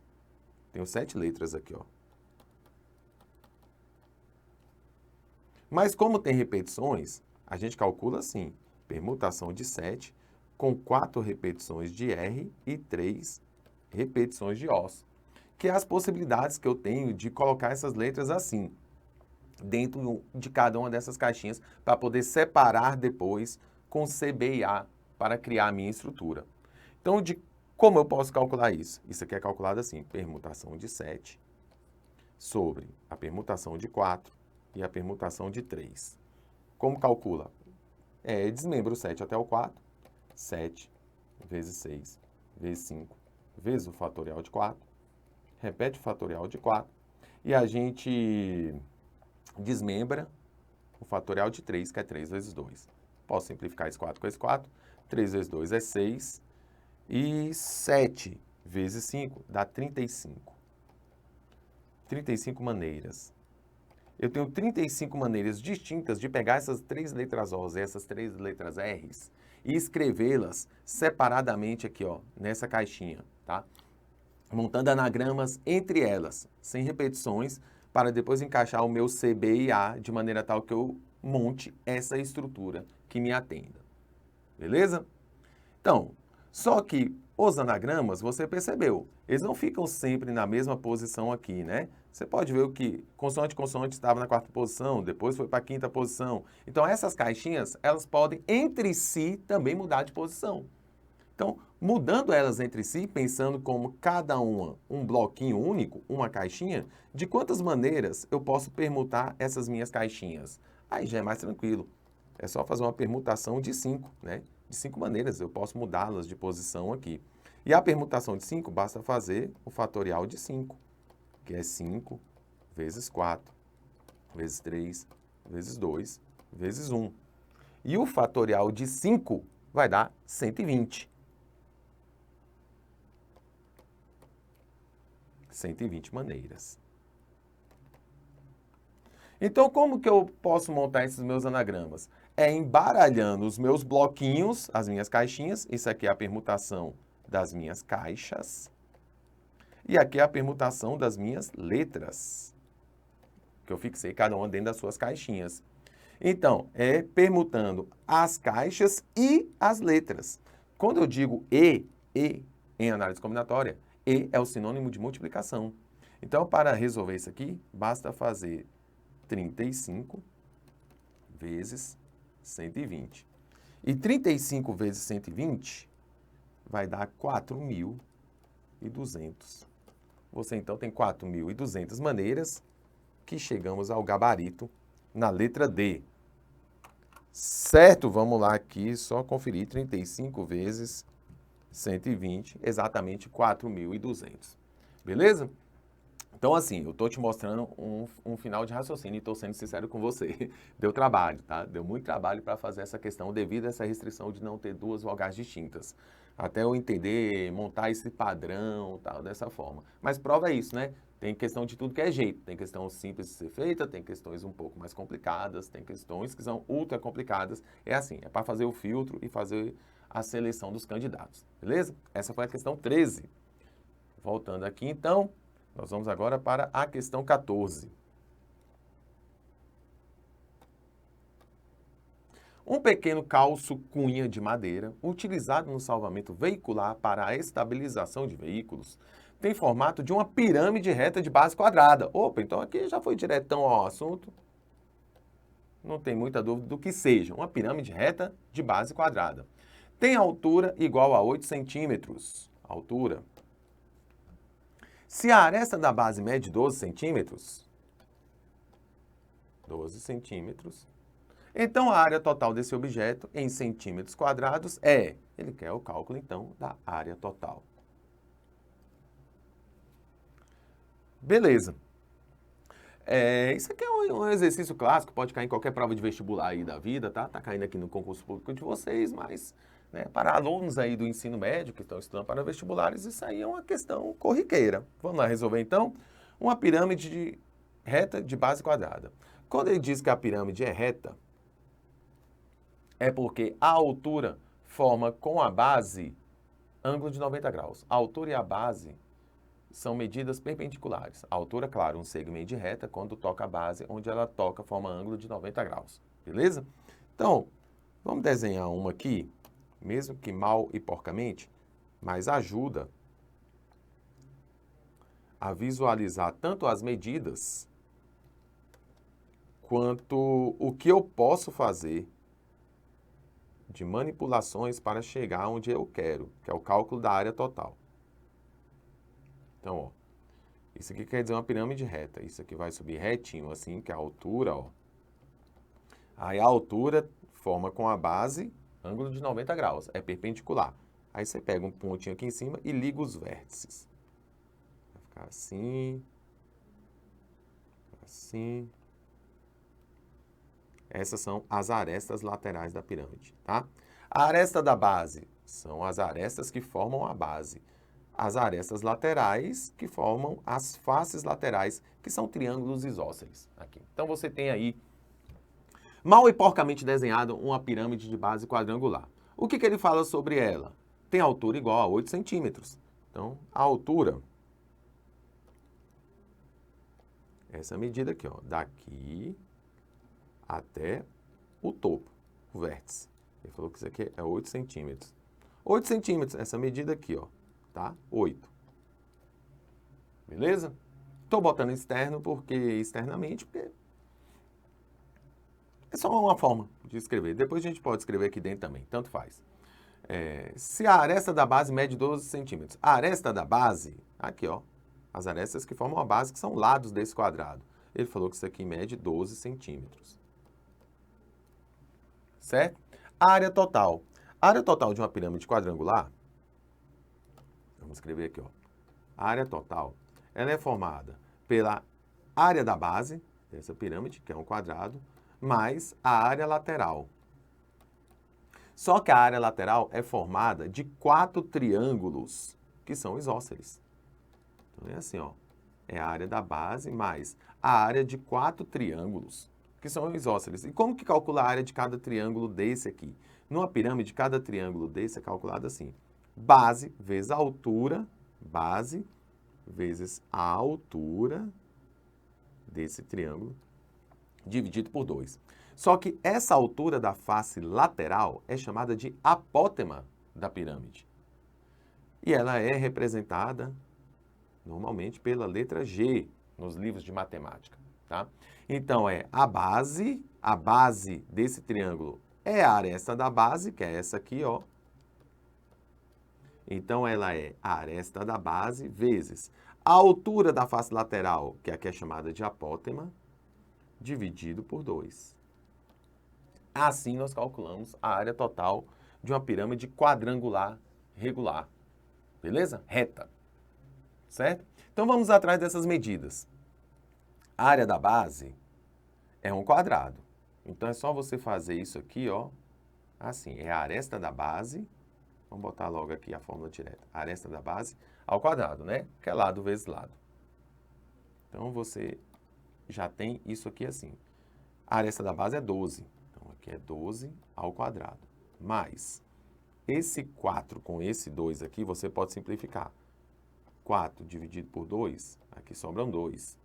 Tenho 7 letras aqui, ó. Mas como tem repetições, a gente calcula assim, permutação de 7 com 4 repetições de R e 3 repetições de Os, que é as possibilidades que eu tenho de colocar essas letras assim, dentro de cada uma dessas caixinhas, para poder separar depois com C, B e A, para criar a minha estrutura. Então, como eu posso calcular isso? Isso aqui é calculado assim, permutação de 7 sobre a permutação de 4 e a permutação de 3. Como calcula? Desmembra o 7 até o 4. 7 vezes 6 vezes 5 vezes o fatorial de 4. Repete o fatorial de 4. E a gente desmembra o fatorial de 3, que é 3 vezes 2. Posso simplificar esse 4 com esse 4. 3 vezes 2 é 6. E 7 vezes 5 dá 35. 35 maneiras. Eu tenho 35 maneiras distintas de pegar essas 3 letras O's e essas 3 letras R's e escrevê-las separadamente aqui, ó, nessa caixinha, tá? Montando anagramas entre elas, sem repetições, para depois encaixar o meu C, B e A de maneira tal que eu monte essa estrutura que me atenda. Beleza? Então, só que os anagramas, você percebeu, eles não ficam sempre na mesma posição aqui, né? Você pode ver que consoante estava na 4ª posição, depois foi para a 5ª posição. Então, essas caixinhas, elas podem entre si também mudar de posição. Então, mudando elas entre si, pensando como cada uma um bloquinho único, uma caixinha, de quantas maneiras eu posso permutar essas minhas caixinhas? Aí já é mais tranquilo. É só fazer uma permutação de 5, né? De 5 maneiras, eu posso mudá-las de posição aqui. E a permutação de 5, basta fazer o fatorial de 5, que é 5 vezes 4, vezes 3, vezes 2, vezes 1. E o fatorial de 5 vai dar 120. 120 maneiras. Então, como que eu posso montar esses meus anagramas? Embaralhando os meus bloquinhos, as minhas caixinhas. Isso aqui é a permutação das minhas caixas. E aqui é a permutação das minhas letras, que eu fixei cada uma dentro das suas caixinhas. Então, permutando as caixas e as letras. Quando eu digo E em análise combinatória, E é o sinônimo de multiplicação. Então, para resolver isso aqui, basta fazer 35 vezes 120. E 35 vezes 120 vai dar 4.200. Você, então, tem 4.200 maneiras que chegamos ao gabarito na letra D. Certo? Vamos lá aqui, só conferir 35 vezes 120, exatamente 4.200. Beleza? Então, assim, eu estou te mostrando um final de raciocínio e estou sendo sincero com você. Deu trabalho, tá? Deu muito trabalho para fazer essa questão devido a essa restrição de não ter duas vogais distintas. Até eu entender, montar esse padrão, tal, dessa forma. Mas prova é isso, né? Tem questão de tudo que é jeito. Tem questão simples de ser feita, tem questões um pouco mais complicadas, tem questões que são ultra complicadas. É assim, é para fazer o filtro e fazer a seleção dos candidatos, beleza? Essa foi a questão 13. Voltando aqui, então, nós vamos agora para a questão 14. Um pequeno calço cunha de madeira, utilizado no salvamento veicular para a estabilização de veículos, tem formato de uma pirâmide reta de base quadrada. Opa, então aqui já foi diretão ao assunto. Não tem muita dúvida do que seja. Uma pirâmide reta de base quadrada. Tem altura igual a 8 centímetros. Altura. Se a aresta da base mede 12 centímetros, 12 centímetros, então a área total desse objeto em centímetros quadrados é, ele quer o cálculo então da área total. Beleza. Isso aqui é um exercício clássico, pode cair em qualquer prova de vestibular aí da vida, tá? Tá caindo aqui no concurso público de vocês, mas né, para alunos aí do ensino médio que estão estudando para vestibulares, isso aí é uma questão corriqueira. Vamos lá resolver então? Uma pirâmide reta de base quadrada. Quando ele diz que a pirâmide é reta, é porque a altura forma com a base ângulo de 90 graus. A altura e a base são medidas perpendiculares. A altura, claro, um segmento de reta, quando toca a base, onde ela toca, forma ângulo de 90 graus. Beleza? Então, vamos desenhar uma aqui, mesmo que mal e porcamente, mas ajuda a visualizar tanto as medidas quanto o que eu posso fazer de manipulações para chegar onde eu quero, que é o cálculo da área total. Então, ó, isso aqui quer dizer uma pirâmide reta. Isso aqui vai subir retinho, assim, que é a altura, ó. Aí a altura forma com a base ângulo de 90 graus, é perpendicular. Aí você pega um pontinho aqui em cima e liga os vértices. Vai ficar assim, assim. Essas são as arestas laterais da pirâmide, tá? A aresta da base são as arestas que formam a base. As arestas laterais que formam as faces laterais, que são triângulos isósceles. Aqui. Então você tem aí, mal e porcamente desenhado, uma pirâmide de base quadrangular. O que ele fala sobre ela? Tem altura igual a 8 centímetros. Então, a altura, essa medida aqui, ó, daqui até o topo, o vértice. Ele falou que isso aqui é 8 centímetros. 8 centímetros, essa medida aqui, ó, tá? 8. Beleza? Estou botando externo porque externamente, porque é só uma forma de escrever. Depois a gente pode escrever aqui dentro também, tanto faz. Se a aresta da base mede 12 centímetros, a aresta da base, aqui ó, as arestas que formam a base, que são lados desse quadrado. Ele falou que isso aqui mede 12 centímetros. Certo? A área total. A área total de uma pirâmide quadrangular, vamos escrever aqui ó, a área total, ela é formada pela área da base dessa pirâmide, que é um quadrado, mais a área lateral. Só que a área lateral é formada de 4 triângulos, que são isósceles. Então é assim, ó, é a área da base mais a área de 4 triângulos, que são isósceles. E como que calcula a área de cada triângulo desse aqui? Numa pirâmide, cada triângulo desse é calculado assim. Base vezes a altura, base vezes a altura desse triângulo, dividido por 2. Só que essa altura da face lateral é chamada de apótema da pirâmide. E ela é representada normalmente pela letra G nos livros de matemática, tá? Então é a base desse triângulo é a aresta da base, que é essa aqui, ó. Então ela é a aresta da base vezes a altura da face lateral, que aqui é chamada de apótema, dividido por 2. Assim nós calculamos a área total de uma pirâmide quadrangular regular. Beleza? Reta. certo? Então vamos atrás dessas medidas. A área da base é um quadrado. Então é só você fazer isso aqui, ó, assim, é a aresta da base, vamos botar logo aqui a fórmula direta, a aresta da base ao quadrado, né? Que é lado vezes lado. Então você já tem isso aqui assim. A aresta da base é 12. Então aqui é 12 ao quadrado. Mais esse 4 com esse 2 aqui, você pode simplificar. 4 dividido por 2, aqui sobram 2.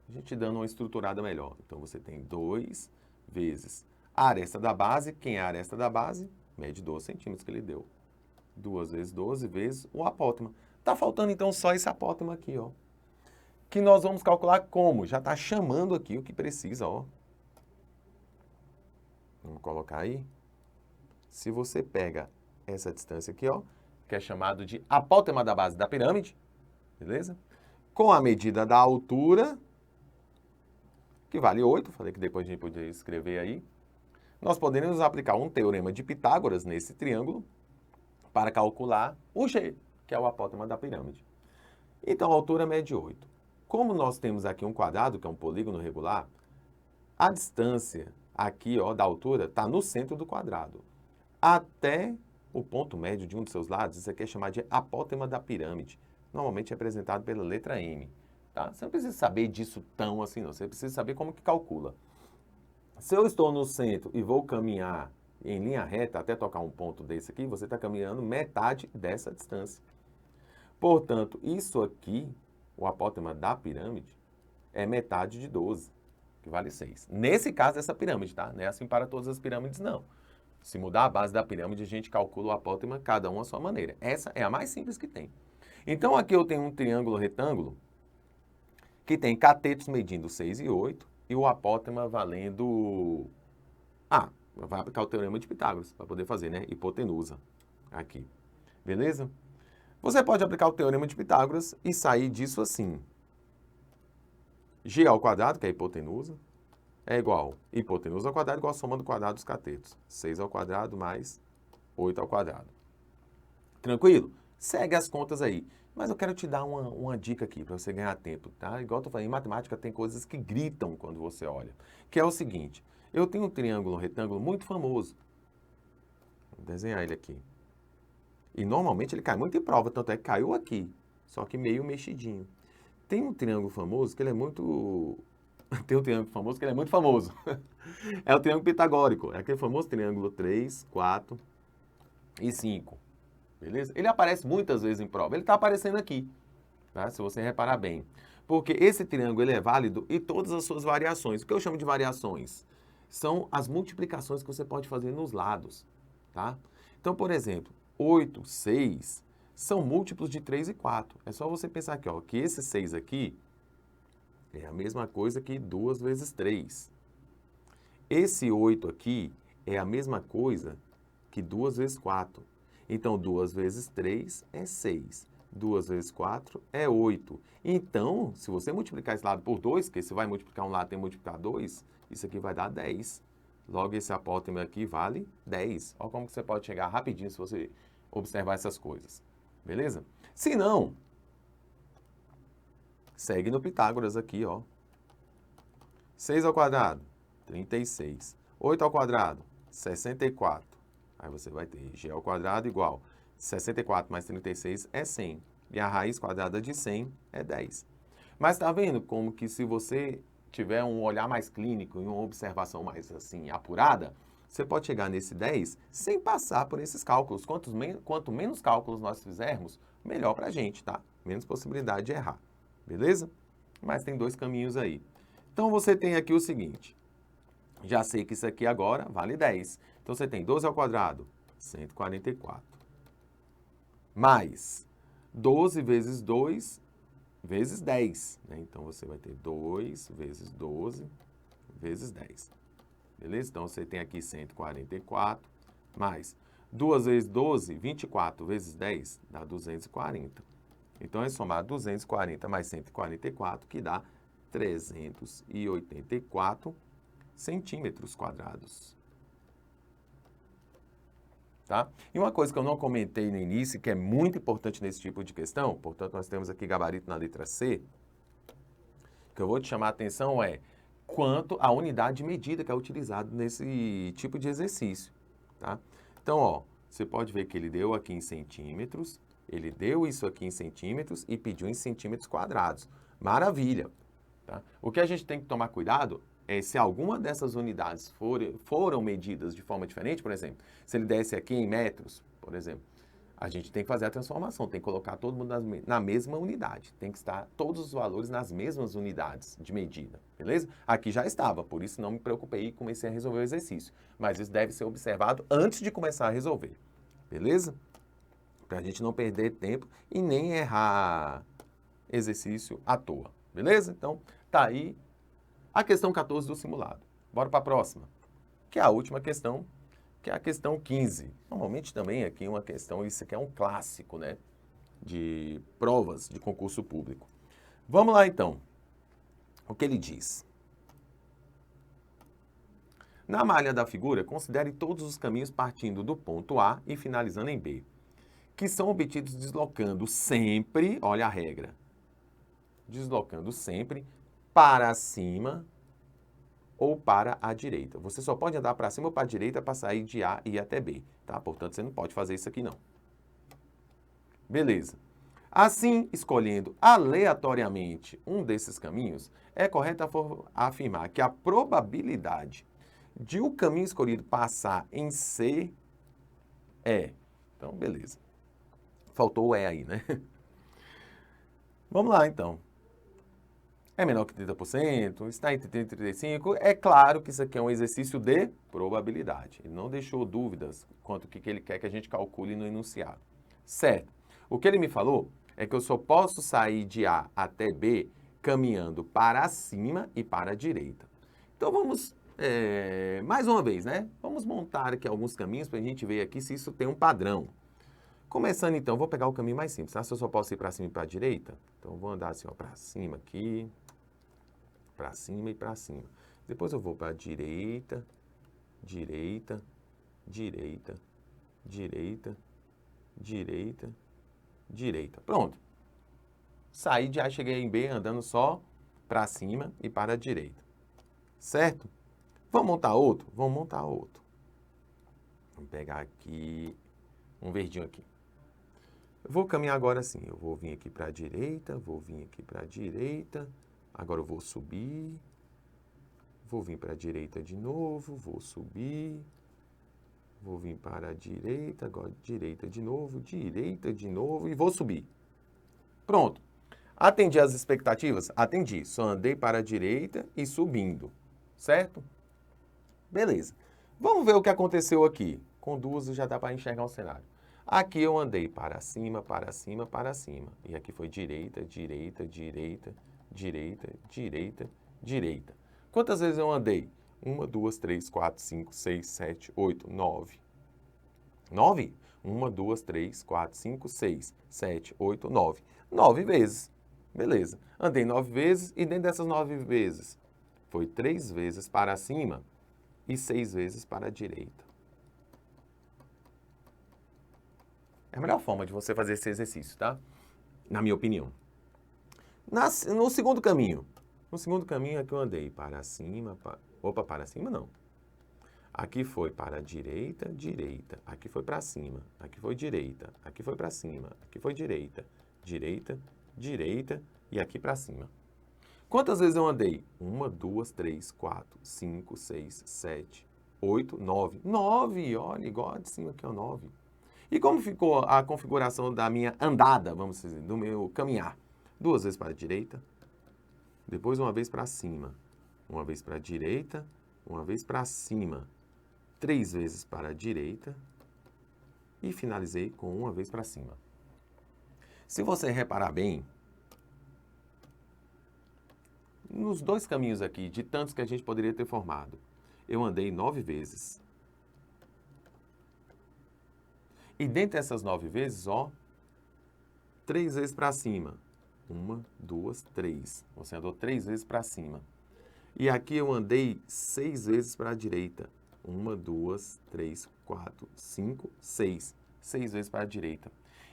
A gente dando uma estruturada melhor. Então você tem 2 vezes a aresta da base. Quem é a aresta da base? Mede 12 centímetros que ele deu. 2 vezes 12 vezes o apótema. Tá faltando então só esse apótema aqui, ó. Que nós vamos calcular como? Já está chamando aqui o que precisa, ó. Vamos colocar aí. Se você pega essa distância aqui, ó, que é chamado de apótema da base da pirâmide, beleza? Com a medida da altura, que vale 8, falei que depois a gente podia escrever aí, nós poderíamos aplicar um teorema de Pitágoras nesse triângulo para calcular o G, que é o apótema da pirâmide. Então, a altura mede 8. Como nós temos aqui um quadrado, que é um polígono regular, a distância aqui, ó, da altura está no centro do quadrado. Até o ponto médio de um dos seus lados, isso aqui é chamado de apótema da pirâmide. Normalmente é representado pela letra M. Tá? Você não precisa saber disso tão assim, não. Você precisa saber como que calcula. Se eu estou no centro e vou caminhar em linha reta até tocar um ponto desse aqui, você está caminhando metade dessa distância. Portanto, isso aqui, o apótema da pirâmide, é metade de 12, que vale 6. Nesse caso dessa pirâmide, tá? Não é assim para todas as pirâmides, não. Se mudar a base da pirâmide, a gente calcula o apótema, cada um à sua maneira. Essa é a mais simples que tem. Então, aqui eu tenho um triângulo retângulo que tem catetos medindo 6 e 8 e o apótema valendo... vai aplicar o teorema de Pitágoras para poder fazer, né? Hipotenusa aqui. Beleza? Você pode aplicar o teorema de Pitágoras e sair disso assim. G ao quadrado, que é a hipotenusa, é igual hipotenusa ao quadrado igual a soma do quadrado dos catetos. 6 ao quadrado mais 8 ao quadrado. Tranquilo? Segue as contas aí. Mas eu quero te dar uma dica aqui para você ganhar tempo, tá? Igual eu tô falando, em matemática tem coisas que gritam quando você olha. Que é o seguinte, eu tenho um triângulo, um retângulo muito famoso. Vou desenhar ele aqui. E normalmente ele cai muito em prova, tanto é que caiu aqui. Só que meio mexidinho. Tem um triângulo famoso que ele é muito... Tem um triângulo famoso que ele é muito famoso. É o triângulo pitagórico. É aquele famoso triângulo 3, 4 e 5. Beleza? Ele aparece muitas vezes em prova. Ele está aparecendo aqui, tá? Se você reparar bem. Porque esse triângulo ele é válido em todas as suas variações. O que eu chamo de variações? São as multiplicações que você pode fazer nos lados, tá? Então, por exemplo, 8, 6 são múltiplos de 3 e 4. É só você pensar aqui, ó, que esse 6 aqui é a mesma coisa que 2 vezes 3. Esse 8 aqui é a mesma coisa que 2 vezes 4. Então, 2 vezes 3 é 6. 2 vezes 4 é 8. Então, se você multiplicar esse lado por 2, que você vai multiplicar um lado tem que multiplicar 2, isso aqui vai dar 10. Logo, esse apótema aqui vale 10. Olha como que você pode chegar rapidinho se você observar essas coisas. Beleza? Se não, segue no Pitágoras aqui, ó. 6 ao quadrado, 36. 8 ao quadrado, 64. Aí você vai ter g ao quadrado igual 64 mais 36 é 100. E a raiz quadrada de 100 é 10. Mas tá vendo como que se você tiver um olhar mais clínico e uma observação mais assim apurada, você pode chegar nesse 10 sem passar por esses cálculos. Quanto menos cálculos nós fizermos, melhor pra gente, tá? Menos possibilidade de errar. Beleza? Mas tem dois caminhos aí. Então você tem aqui o seguinte. Já sei que isso aqui agora vale 10. Então, você tem 12 ao quadrado, 144. Mais 12 vezes 2 vezes 10. Né? Então, você vai ter 2 vezes 12 vezes 10. Beleza? Então, você tem aqui 144. Mais 2 vezes 12, 24 vezes 10, dá 240. Então, é somar 240 mais 144, que dá 384 centímetros quadrados. tá? E uma coisa que eu não comentei no início, que é muito importante nesse tipo de questão, portanto, nós temos aqui gabarito na letra C, que eu vou te chamar a atenção é quanto à unidade de medida que é utilizado nesse tipo de exercício, tá? Então, ó, você pode ver que ele deu aqui em centímetros, ele deu isso aqui em centímetros e pediu em centímetros quadrados. Maravilha, tá? O que a gente tem que tomar cuidado é se alguma dessas unidades foram medidas de forma diferente, por exemplo, se ele desse aqui em metros, por exemplo, a gente tem que fazer a transformação, tem que colocar todo mundo na mesma unidade, tem que estar todos os valores nas mesmas unidades de medida, beleza? Aqui já estava, por isso não me preocupei e comecei a resolver o exercício, mas isso deve ser observado antes de começar a resolver, beleza? Para a gente não perder tempo e nem errar exercício à toa, beleza? Então, tá aí a questão 14 do simulado. Bora para a próxima, que é a última questão, que é a questão 15. Normalmente também aqui uma questão, isso aqui é um clássico, né, de provas de concurso público. Vamos lá então. O que ele diz? Na malha da figura, considere todos os caminhos partindo do ponto A e finalizando em B, que são obtidos deslocando sempre, olha a regra, deslocando sempre para cima ou para a direita. Você só pode andar para cima ou para a direita para sair de A e ir até B, tá? Portanto, você não pode fazer isso aqui não. Beleza. Assim, escolhendo aleatoriamente um desses caminhos, é correto afirmar que a probabilidade de o caminho escolhido passar em C é... Então, beleza. Faltou o E aí, né? Vamos lá, então. É menor que 30%, está entre 30 e 35%. É claro que isso aqui é um exercício de probabilidade. Ele não deixou dúvidas quanto ao que ele quer que a gente calcule no enunciado. Certo. O que ele me falou é que eu só posso sair de A até B caminhando para cima e para a direita. Então vamos, mais uma vez, né? Vamos montar aqui alguns caminhos para a gente ver aqui se isso tem um padrão. Começando então, vou pegar o caminho mais simples, tá? Se eu só posso ir para cima e para a direita, então eu vou andar assim, ó, para cima aqui, para cima e para cima. Depois eu vou para a direita, direita, direita, direita, direita, direita. Pronto. Saí de A, cheguei em B andando só para cima e para a direita. Certo? Vamos montar outro? Vamos montar outro. Vamos pegar aqui um verdinho aqui. Eu vou caminhar agora assim. Eu vou vir aqui para a direita, vou vir aqui para a direita. Agora eu vou subir. Vou vir para a direita de novo, vou subir. Vou vir para a direita, agora direita de novo e vou subir. Pronto. Atendi às expectativas? Atendi. Só andei para a direita e subindo. Certo? Beleza. Vamos ver o que aconteceu aqui. Com duas já dá para enxergar o cenário. Aqui eu andei para cima, para cima, para cima. E aqui foi direita, direita, direita, direita, direita, direita. Quantas vezes eu andei? 1, 2, 3, 4, 5, 6, 7, 8, 9. 9? 1, 2, 3, 4, 5, 6, 7, 8, 9. 9 vezes. Beleza. Andei 9 vezes e dentro dessas 9 vezes foi 3 vezes para cima e 6 vezes para a direita. É a melhor forma de você fazer esse exercício, tá? Na minha opinião. No segundo caminho. No segundo caminho é que eu andei para cima, para cima não. Aqui foi para a direita, direita. Aqui foi para cima. Aqui foi direita. Aqui foi para cima. Aqui foi direita. Direita, direita e aqui para cima. Quantas vezes eu andei? 1, 2, 3, 4, 5, 6, 7, 8, 9. 9, olha, igual a de cima aqui, ó, 9. E como ficou a configuração da minha andada, vamos dizer, do meu caminhar? 2 vezes para a direita, depois uma vez para cima, uma vez para a direita, uma vez para cima, 3 vezes para a direita e finalizei com uma vez para cima. Se você reparar bem, nos dois caminhos aqui, de tantos que a gente poderia ter formado, eu andei 9 vezes. E dentre essas 9 vezes, ó, 3 vezes para cima. 1, 2, 3. Você andou 3 vezes para cima. E aqui eu andei 6 vezes para a direita. 1, 2, 3, 4, 5, 6. 6 vezes para a direita.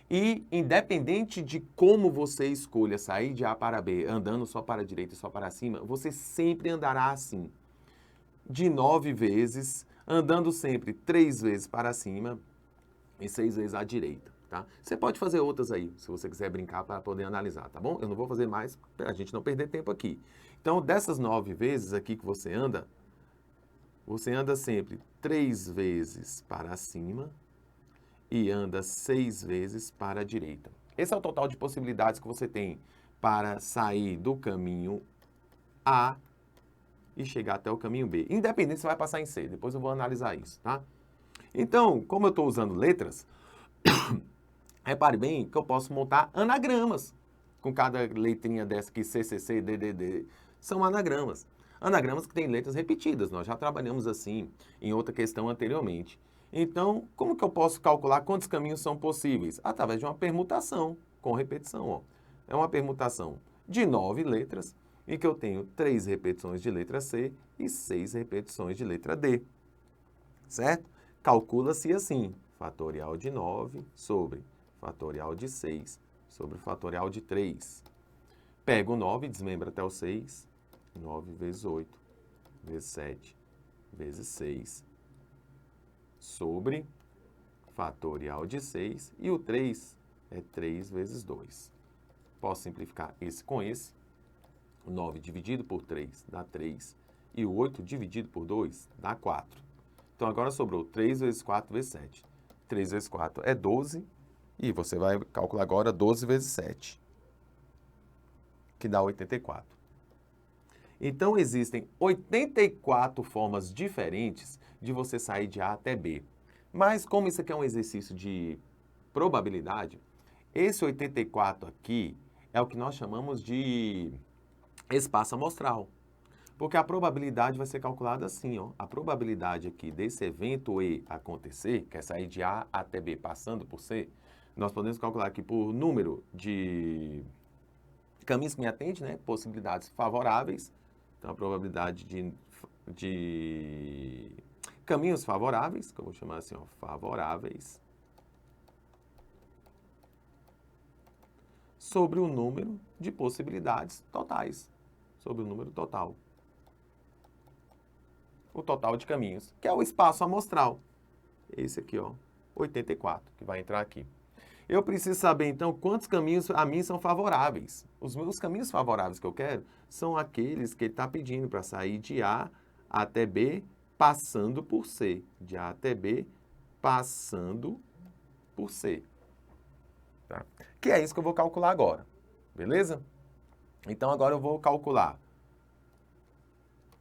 E, independente de como você escolha sair de A para B, andando só para a direita e só para cima, você sempre andará assim. De 9 vezes, andando sempre 3 vezes para cima e 6 vezes à direita, tá? Você pode fazer outras aí, se você quiser brincar para poder analisar, tá bom? Eu não vou fazer mais, para a gente não perder tempo aqui. Então, dessas 9 vezes aqui que você anda sempre 3 vezes para cima e anda 6 vezes para a direita. Esse é o total de possibilidades que você tem para sair do caminho A e chegar até o caminho B. Independente se vai passar em C, depois eu vou analisar isso, tá? Então, como eu estou usando letras, repare bem que eu posso montar anagramas com cada letrinha dessa aqui, CCC, DDD, são anagramas. Anagramas que têm letras repetidas, nós já trabalhamos assim em outra questão anteriormente. Então, como que eu posso calcular quantos caminhos são possíveis? Através de uma permutação com repetição. Ó. É uma permutação de 9 letras, em que eu tenho 3 repetições de letra C e 6 repetições de letra D. Certo? Calcula-se assim, fatorial de 9 sobre fatorial de 6 sobre fatorial de 3. Pega o 9, desmembra até o 6. 9 vezes 8, vezes 7, vezes 6, sobre fatorial de 6. E o 3 é 3 vezes 2. Posso simplificar esse com esse. O 9 dividido por 3 dá 3. E o 8 dividido por 2 dá 4. Então, agora sobrou 3 vezes 4 vezes 7. 3 vezes 4 é 12. E você vai calcular agora 12 vezes 7, que dá 84. Então, existem 84 formas diferentes de você sair de A até B. Mas, como isso aqui é um exercício de probabilidade, esse 84 aqui é o que nós chamamos de espaço amostral. Porque a probabilidade vai ser calculada assim, ó. A probabilidade aqui desse evento E acontecer, que é sair de A até B passando por C, nós podemos calcular aqui por número de caminhos que me atende, né? Possibilidades favoráveis. Então, a probabilidade de caminhos favoráveis, que eu vou chamar assim, ó, favoráveis, sobre o número de possibilidades totais, sobre o número total. O total de caminhos, que é o espaço amostral. Esse aqui, ó, 84, que vai entrar aqui. Eu preciso saber, então, quantos caminhos a mim são favoráveis. Os meus caminhos favoráveis que eu quero são aqueles que ele está pedindo para sair de A até B, passando por C. De A até B, passando por C. Tá? Que é isso que eu vou calcular agora. Beleza? Então, agora eu vou calcular.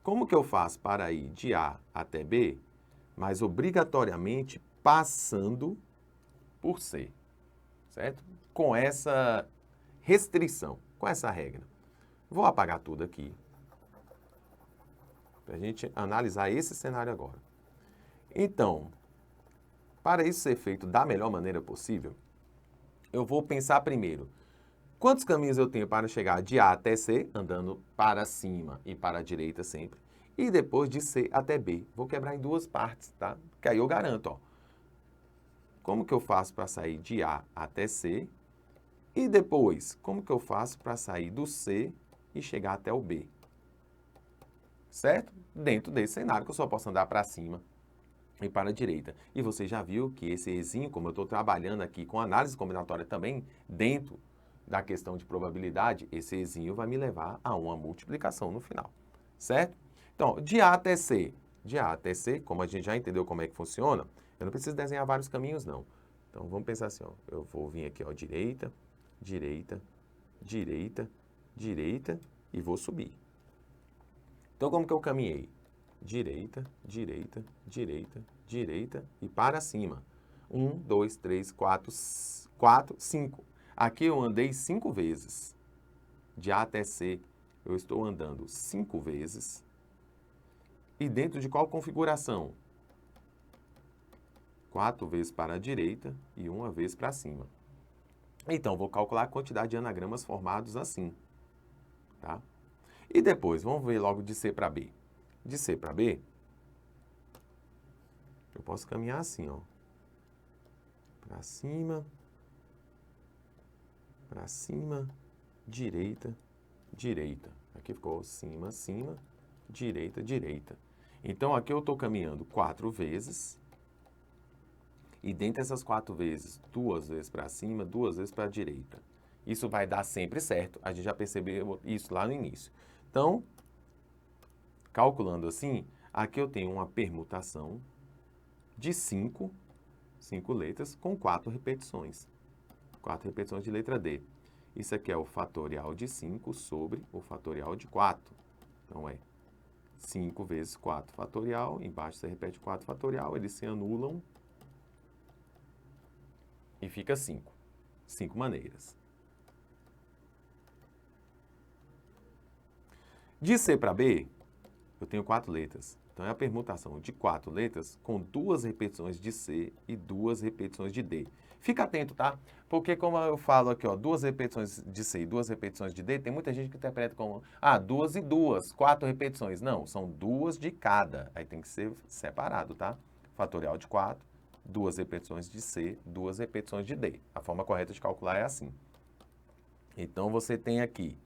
Como que eu faço para ir de A até B, mas obrigatoriamente passando por C? Certo? Com essa restrição, com essa regra. Vou apagar tudo aqui, para a gente analisar esse cenário agora. Então, para isso ser feito da melhor maneira possível, eu vou pensar primeiro, quantos caminhos eu tenho para chegar de A até C, andando para cima e para a direita sempre, e depois de C até B. Vou quebrar em duas partes, tá? Que aí eu garanto, ó. Como que eu faço para sair de A até C? E depois, como que eu faço para sair do C e chegar até o B? Certo? Dentro desse cenário que eu só posso andar para cima e para a direita. E você já viu que esse Ezinho, como eu estou trabalhando aqui com análise combinatória também, dentro da questão de probabilidade, esse Ezinho vai me levar a uma multiplicação no final. Certo? Então, de A até C. De A até C, como a gente já entendeu como é que funciona, eu não preciso desenhar vários caminhos, não. Então, vamos pensar assim, ó. Eu vou vir aqui, ó, direita, direita, direita, direita e vou subir. Então, como que eu caminhei? Direita, direita, direita, direita e para cima. 1, 2, 3, 4, 5. Aqui eu andei 5 vezes. De A até C, eu estou andando 5 vezes. E dentro de qual configuração? 4 vezes para a direita e 1 vez para cima. Então, vou calcular a quantidade de anagramas formados assim. Tá? E depois, vamos ver logo de C para B. De C para B, Eu posso caminhar assim, ó. Para cima, direita, direita. Aqui ficou cima, cima, direita, direita. Então, aqui eu estou caminhando 4 vezes. E dentre essas 4 vezes, 2 vezes para cima, 2 vezes para a direita. Isso vai dar sempre certo. A gente já percebeu isso lá no início. Então, calculando assim, aqui eu tenho uma permutação de 5 letras com 4 repetições. 4 repetições de letra D. Isso aqui é o fatorial de 5 sobre o fatorial de 4. Então, é 5 vezes 4 fatorial. Embaixo você repete 4 fatorial. Eles se anulam. E fica 5. 5 maneiras. De C para B, eu tenho 4 letras. Então, é a permutação de 4 letras com 2 repetições de C e 2 repetições de D. Fica atento, tá? Porque como eu falo aqui, ó, 2 repetições de C e 2 repetições de D, tem muita gente que interpreta como, 2 e 2, 4 repetições. Não, são 2 de cada. Aí tem que ser separado, tá? Fatorial de 4, 2 repetições de C, 2 repetições de D. A forma correta de calcular é assim. Então, você tem aqui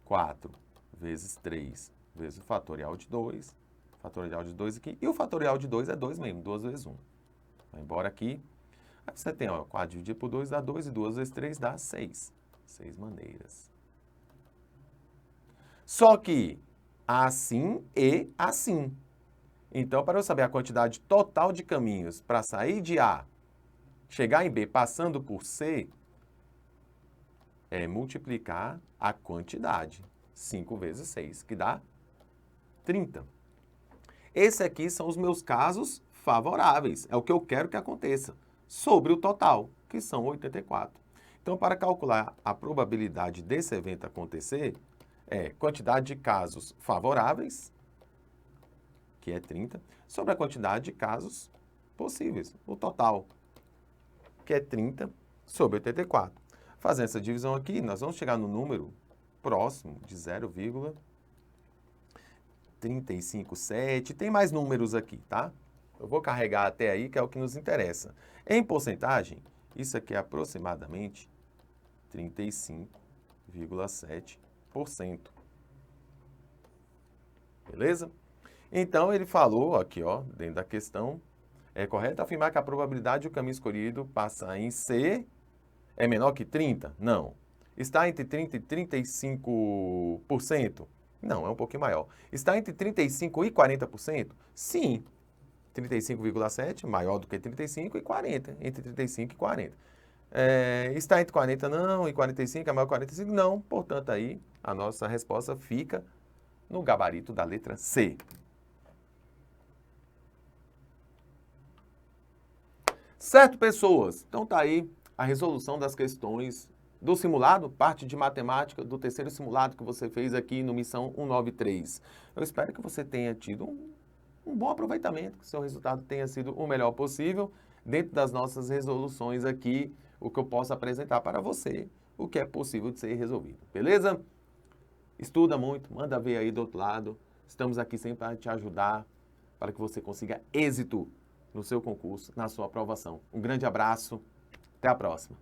4 vezes 3 vezes o fatorial de 2, fatorial de 2 aqui, e o fatorial de 2 é 2 mesmo, 2 vezes 1. Vai embora aqui. Aí você tem, ó, 4 dividido por 2 dá 2, e 2 vezes 3 dá 6. 6 maneiras. Só que assim e assim. Então, para eu saber a quantidade total de caminhos para sair de A, chegar em B passando por C, é multiplicar a quantidade. 5 vezes 6, que dá 30. Esses aqui são os meus casos favoráveis. É o que eu quero que aconteça. Sobre o total, que são 84. Então, para calcular a probabilidade desse evento acontecer, é quantidade de casos favoráveis, que é 30, sobre a quantidade de casos possíveis, o total, que é 30 sobre 84. Fazendo essa divisão aqui, nós vamos chegar no número próximo de 0,357. Tem mais números aqui, tá? Eu vou carregar até aí, que é o que nos interessa. Em porcentagem, isso aqui é aproximadamente 35,7%. Beleza? Então, ele falou aqui, ó, dentro da questão, é correto afirmar que a probabilidade de o caminho escolhido passar em C é menor que 30? Não. Está entre 30% e 35%? Não, é um pouquinho maior. Está entre 35% e 40%? Sim. 35,7, maior do que 35, e 40, entre 35 e 40. Está entre 40 não, e 45 é maior que 45? Não. Portanto, aí a nossa resposta fica no gabarito da letra C. Certo, pessoas? Então tá aí a resolução das questões do simulado, parte de matemática do terceiro simulado que você fez aqui no Missão 193. Eu espero que você tenha tido um bom aproveitamento, que o seu resultado tenha sido o melhor possível, dentro das nossas resoluções aqui, o que eu posso apresentar para você, o que é possível de ser resolvido, beleza? Estuda muito, manda ver aí do outro lado, estamos aqui sempre para te ajudar, para que você consiga êxito no seu concurso, na sua aprovação. Um grande abraço, até a próxima.